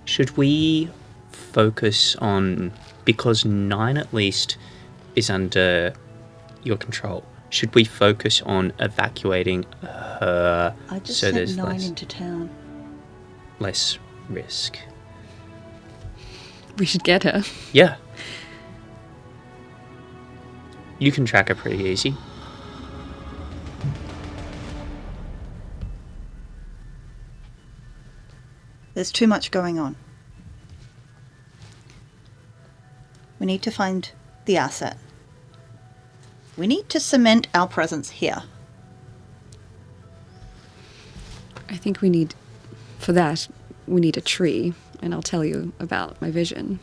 Should we focus on, because 9 at least is under your control, should we focus on evacuating her I just so sent there's 9 into town. less risk? We should get her. Yeah. You can track her pretty easy. There's too much going on. We need to find the asset. We need to cement our presence here. I think we need, for that, we need a tree. And I'll tell you about my vision.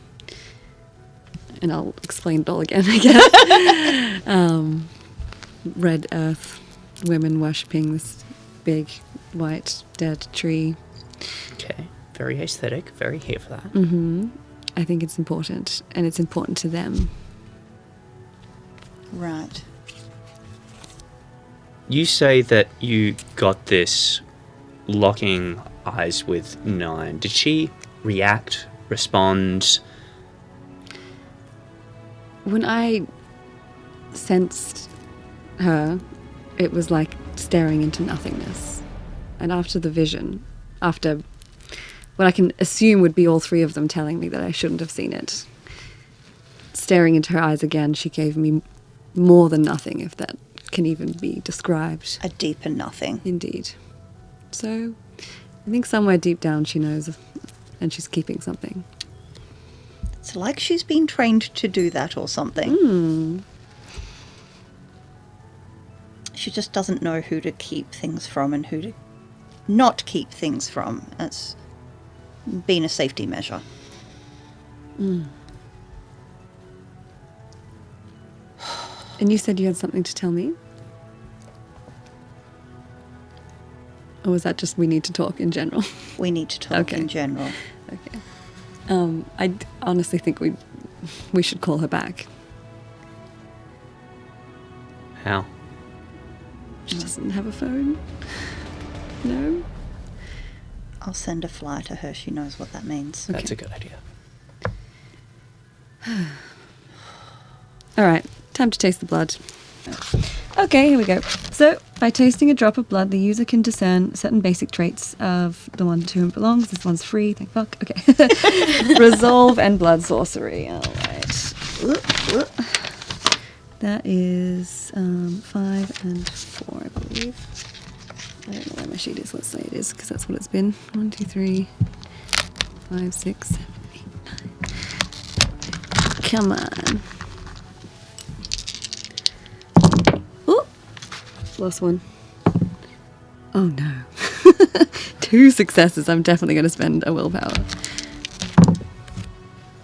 And I'll explain it all again, I guess. Red earth, women worshipping this big, white, dead tree. Okay. Very aesthetic. Very here for that. I think it's important, and it's important to them. Right. You say that you got this locking eyes with 9. Did she react, respond? When I sensed her, it was like staring into nothingness. And after the vision, after what I can assume would be all 3 of them telling me that I shouldn't have seen it, staring into her eyes again, she gave me more than nothing, if that can even be described. A deeper nothing. Indeed. So, I think somewhere deep down she knows, and she's keeping something. It's like she's been trained to do that or something. She just doesn't know who to keep things from and who to not keep things from. It's been a safety measure. And you said you had something to tell me? Or was that just we need to talk in general? We need to talk Okay. in general. Okay. I honestly think we should call her back. How? She doesn't have a phone. No? I'll send a flyer to her. She knows what that means. That's a good idea. All right, time to taste the blood. Okay, here we go. So, by tasting a drop of blood, the user can discern certain basic traits of the one to whom it belongs. This one's free, thank fuck. Okay. Resolve and blood sorcery. All right. That is 5 and 4, I believe. I don't know where my sheet is. Let's say it is, because that's what it's been. 1, 2, 3, 5, 6, 7, 8, 9. Come on. Ooh! Lost one. Oh no. 2 successes. I'm definitely going to spend a willpower.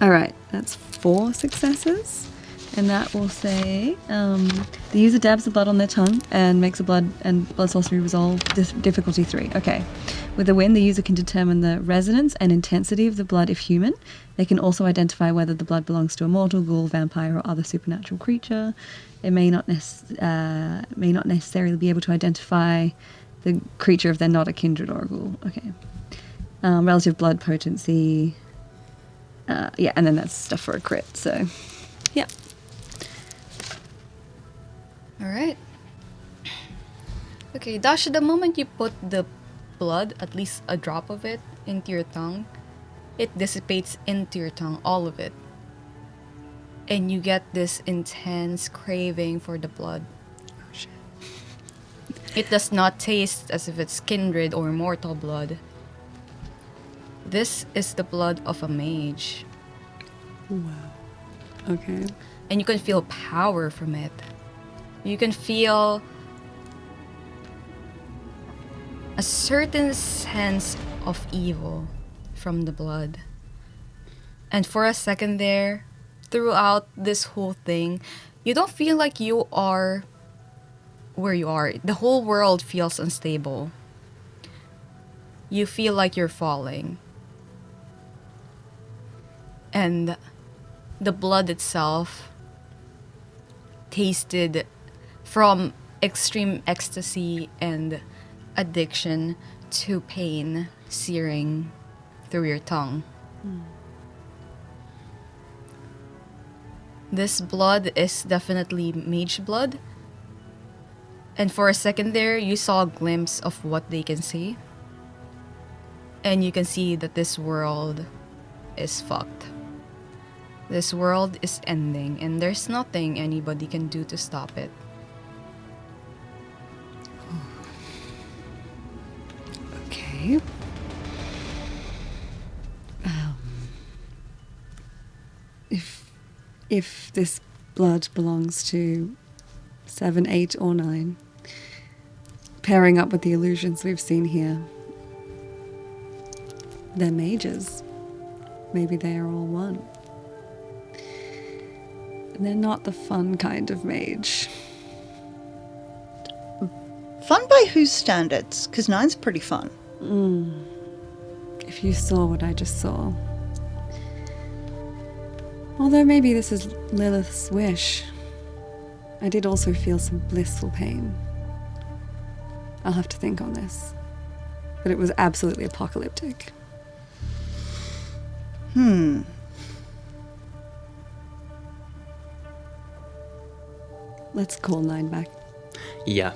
Alright, that's 4 successes. And that will say, the user dabs the blood on their tongue and makes a blood sorcery resolve difficulty 3. Okay. With a win, the user can determine the resonance and intensity of the blood if human. They can also identify whether the blood belongs to a mortal, ghoul, vampire, or other supernatural creature. It may not necessarily be able to identify the creature if they're not a kindred or a ghoul. Okay. Relative blood potency. Yeah, and then that's stuff for a crit. So, yeah. Alright. Okay, Dash, the moment you put the blood, at least a drop of it, into your tongue, it dissipates into your tongue, all of it. And you get this intense craving for the blood. Oh, shit. It does not taste as if it's kindred or mortal blood. This is the blood of a mage. Wow. Okay. And you can feel power from it. You can feel a certain sense of evil from the blood. And for a second there, throughout this whole thing, you don't feel like you are where you are. The whole world feels unstable. You feel like you're falling. And the blood itself tasted from extreme ecstasy and addiction to pain searing through your tongue. This blood is definitely mage blood. And for a second there, you saw a glimpse of what they can see. And you can see that this world is fucked. This world is ending, and there's nothing anybody can do to stop it. Okay. If this blood belongs to 7, 8, or 9, pairing up with the illusions we've seen here, they're mages. Maybe they are all one. And they're not the fun kind of mage. Fun by whose standards? Because 9's pretty fun. If you saw what I just saw. Although maybe this is Lilith's wish. I did also feel some blissful pain. I'll have to think on this. But it was absolutely apocalyptic. Let's call 9 back. Yeah.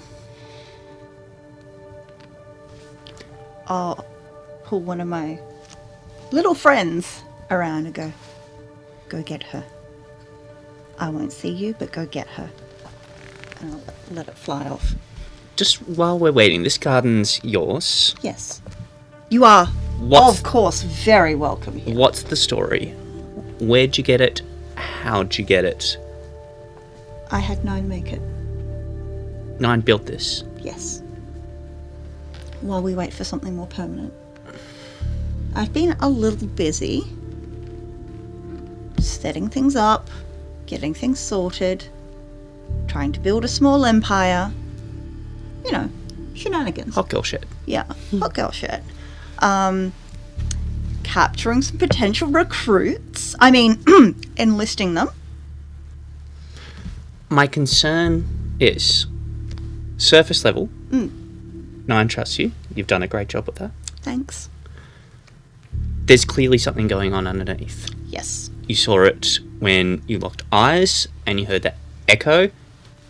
I'll pull one of my little friends around and go get her. I won't see you, but go get her. And I'll let it fly off. Just while we're waiting, this garden's yours. Yes. You are, What's- of course, very welcome here. What's the story? Where'd you get it? How'd you get it? I had 9 make it. 9 built this. Yes. While we wait for something more permanent. I've been a little busy setting things up, getting things sorted, trying to build a small empire. You know, shenanigans. Hot girl shit. Yeah, hot girl shit. Capturing some potential recruits. I mean, enlisting them. My concern is surface level. 9 trusts you. You've done a great job with that. Thanks. There's clearly something going on underneath. Yes. You saw it when you locked eyes and you heard that echo,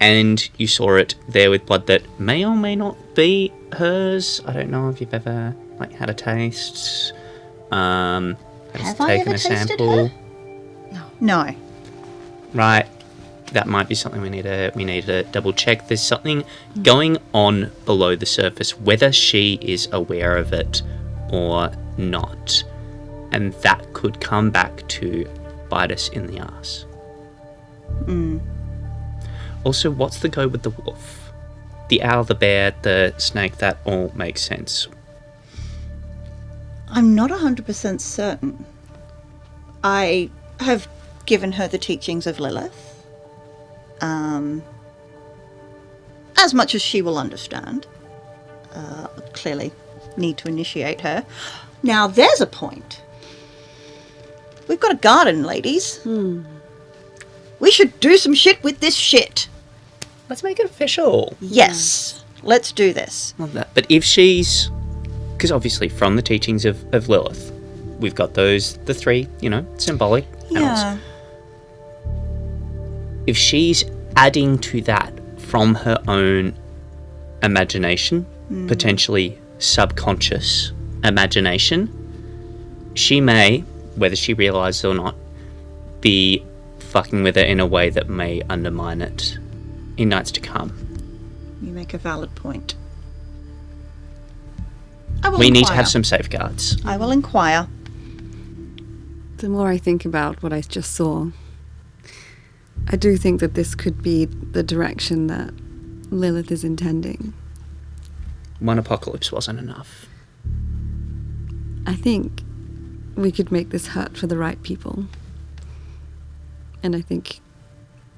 and you saw it there with blood that may or may not be hers. I don't know if you've ever had a taste. Have I ever tasted her? No. Right. That might be something we need to double check. There's something going on below the surface, whether she is aware of it or not. And that could come back to bite us in the ass. Also, what's the go with the wolf? The owl, the bear, the snake, that all makes sense. I'm not 100% certain. I have given her the teachings of Lilith. As much as she will understand. Clearly need to initiate her. Now, there's a point. We've got a garden, ladies. We should do some shit with this shit. Let's make it official. Yes, let's do this. Love that. But if she's... Because obviously from the teachings of Lilith, we've got the three, symbolic animals. If she's adding to that from her own imagination, potentially subconscious imagination, she may, whether she realizes or not, be fucking with it in a way that may undermine it in nights to come. You make a valid point. We need to have some safeguards. I will inquire. The more I think about what I just saw, I do think that this could be the direction that Lilith is intending. One apocalypse wasn't enough. I think we could make this hurt for the right people. And I think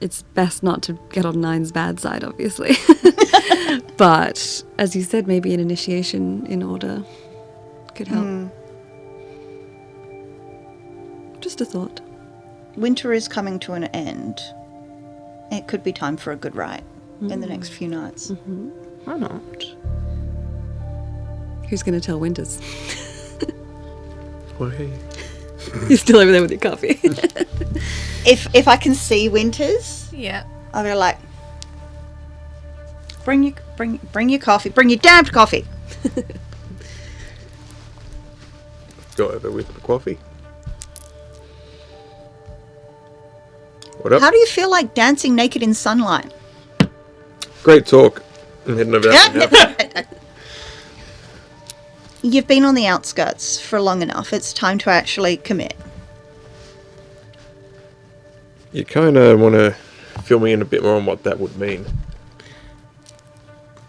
it's best not to get on Nine's bad side, obviously. But, as you said, maybe an initiation in order could help. Just a thought. Winter is coming to an end. It could be time for a good rite in the next few nights. Why not? Who's going to tell Winters? Well, hey. You're still over there with your coffee. If I can see Winters, Yeah. I'll be like, bring your coffee, bring your damned coffee. Go over with the coffee. What up? How do you feel like dancing naked in sunlight? Great talk. I'm heading over there. You've been on the outskirts for long enough. It's time to actually commit. You kind of want to fill me in a bit more on what that would mean.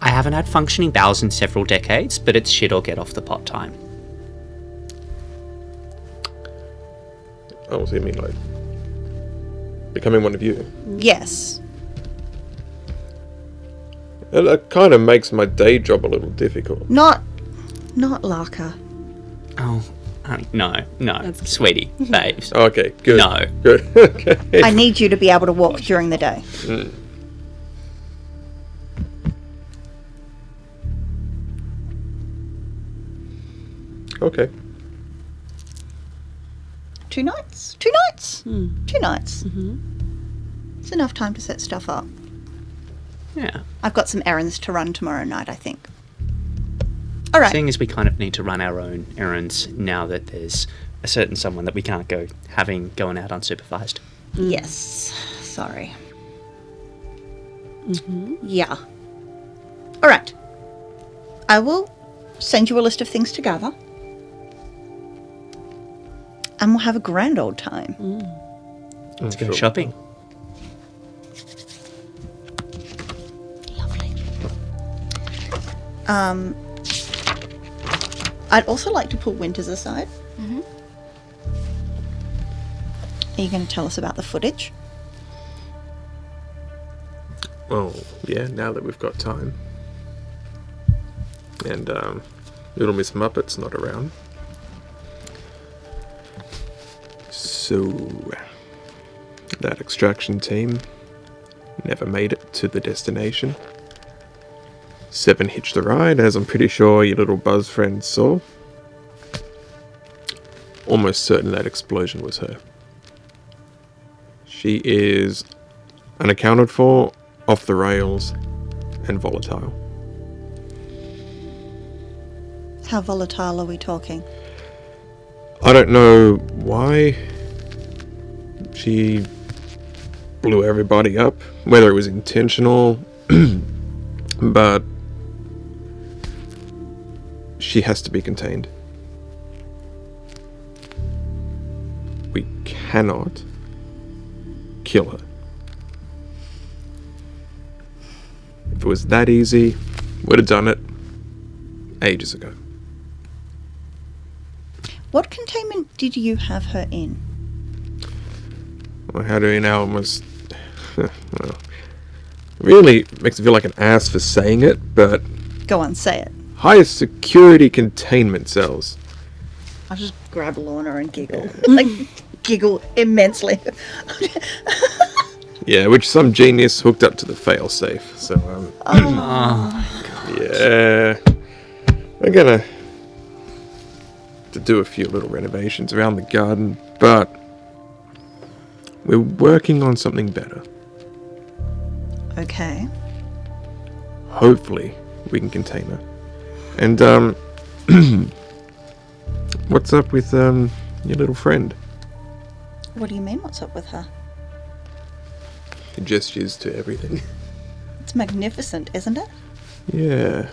I haven't had functioning bowels in several decades, but it's shit or get off the pot time. Oh, so you mean like becoming one of you? Yes. That kind of makes my day job a little difficult. Not Larka. Oh, honey, no, That's sweetie, babes. Okay, good. No. Good. Okay. I need you to be able to walk during the day. Okay. 2 nights? 2 nights? 2 nights. It's enough time to set stuff up. Yeah. I've got some errands to run tomorrow night, I think. All right. Seeing as we kind of need to run our own errands now that there's a certain someone that we can't go going out unsupervised. Yes. Sorry. Yeah. All right. I will send you a list of things to gather. And we'll have a grand old time. Let's go shopping. Lovely. I'd also like to pull Winters aside. Are you going to tell us about the footage? Well, yeah, now that we've got time. And Little Miss Muppet's not around. So, that extraction team never made it to the destination. 7 hitched the ride, as I'm pretty sure your little buzz friend saw. Almost certain that explosion was her. She is unaccounted for, off the rails, and volatile. How volatile are we talking? I don't know why she blew everybody up, whether it was intentional, but she has to be contained. We cannot kill her. If it was that easy, would have done it ages ago. What containment did you have her in? Well, how do you know? It was well, really makes me feel like an ass for saying it, but Go on, say it. highest security containment cells. I'll just grab Lorna and giggle. Like, giggle immensely. Yeah, which some genius hooked up to the failsafe. So, yeah, we're gonna to do a few little renovations around the garden, but we're working on something better. Okay. Hopefully, we can contain her. And what's up with your little friend? What do you mean, what's up with her? The gestures to everything. It's magnificent, isn't it? Yeah.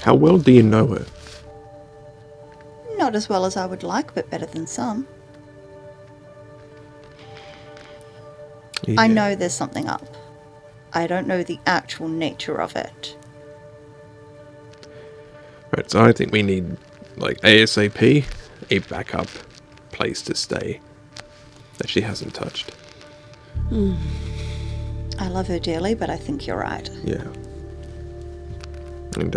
How well do you know her? Not as well as I would like, but better than some. Yeah. I know there's something up. I don't know the actual nature of it. Right, so I think we need, like, ASAP, a backup place to stay that she hasn't touched. I love her dearly, but I think you're right. Yeah. And,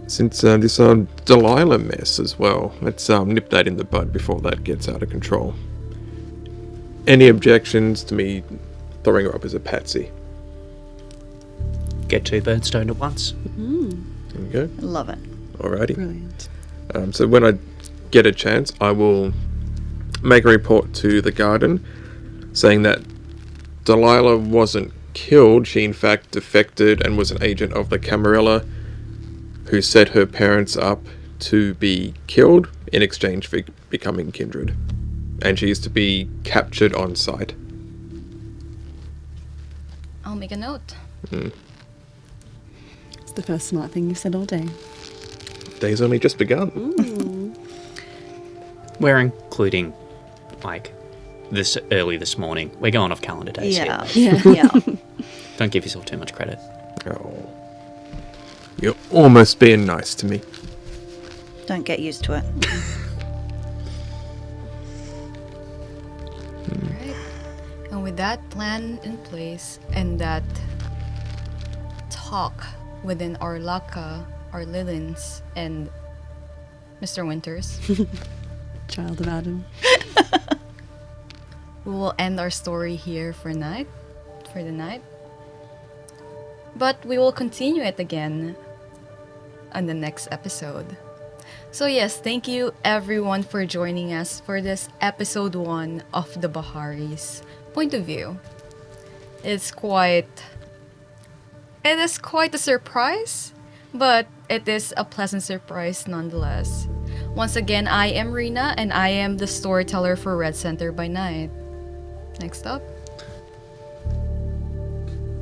since this Delilah mess as well, let's nip that in the bud before that gets out of control. Any objections to me throwing her up as a patsy? Get two birds stoned at once. There we go. Love it. Alrighty. Brilliant. So when I get a chance, I will make a report to the garden saying that Delilah wasn't killed. She in fact defected and was an agent of the Camarilla who set her parents up to be killed in exchange for becoming kindred. And she is to be captured on sight. I'll make a note. It's the first smart thing you've said all day. Day's only just begun. We're including, like, this early this morning. We're going off calendar days Yeah. here. Yeah. Don't give yourself too much credit. Oh. You're almost being nice to me. Don't get used to it. Alright. And with that plan in place and that talk within our Laka, our Lilins, and Mr. Winters, Child of Adam. we will end our story here for the night. But we will continue it again on the next episode. So yes, thank you everyone for joining us for this episode 1 of the Bahari's point of view. It is quite a surprise, but it is a pleasant surprise nonetheless. Once again, I am Rina, and I am the storyteller for Red Center by Night. Next up,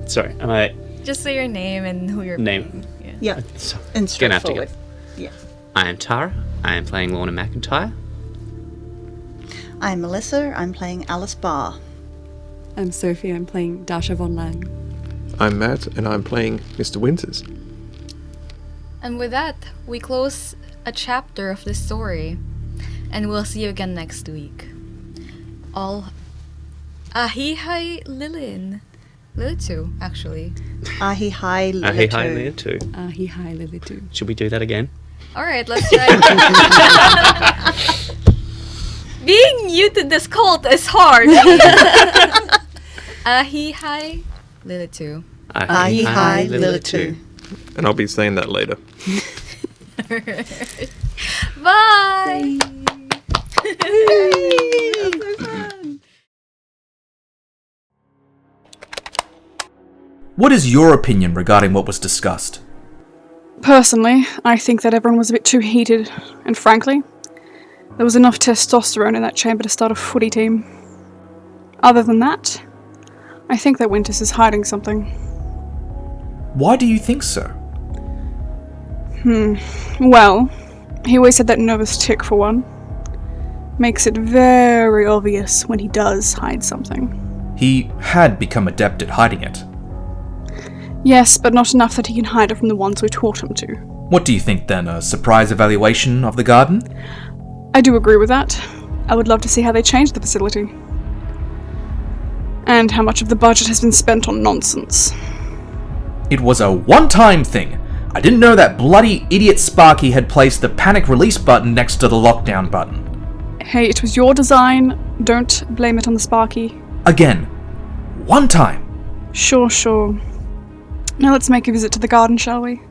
Sorry, am I... just say your name and who you're Name. playing. Yeah. Sorry. And Gonna have to straightforward. go. Yeah. I am Tara. I am playing Lorna McIntyre. I'm Melissa. I'm playing Alice Barr. I'm Sophie. I'm playing Dasha von Lang. I'm Matt, and I'm playing Mr. Winters. And with that, we close a chapter of this story. And we'll see you again next week. All Ahihai Lilin. Lilitu, actually. Ahi hi Hey, hi, Lilitu. Leah too. He hi Lily too. Should we do that again? Alright, let's try. Being new to this cult is hard. Ahihai Lilitu. Ahi hi Lilitu. And I'll be saying that later. Bye! What is your opinion regarding what was discussed? Personally, I think that everyone was a bit too heated, and frankly, there was enough testosterone in that chamber to start a footy team. Other than that, I think that Winters is hiding something. Why do you think so? Well, he always had that nervous tick for one. Makes it very obvious when he does hide something. He had become adept at hiding it. Yes, but not enough that he can hide it from the ones who taught him to. What do you think then, a surprise evaluation of the garden? I do agree with that. I would love to see how they change the facility. And how much of the budget has been spent on nonsense. It was a one-time thing. I didn't know that bloody idiot Sparky had placed the panic release button next to the lockdown button. Hey, it was your design. Don't blame it on the Sparky. Again, one time. Sure. Now let's make a visit to the garden, shall we?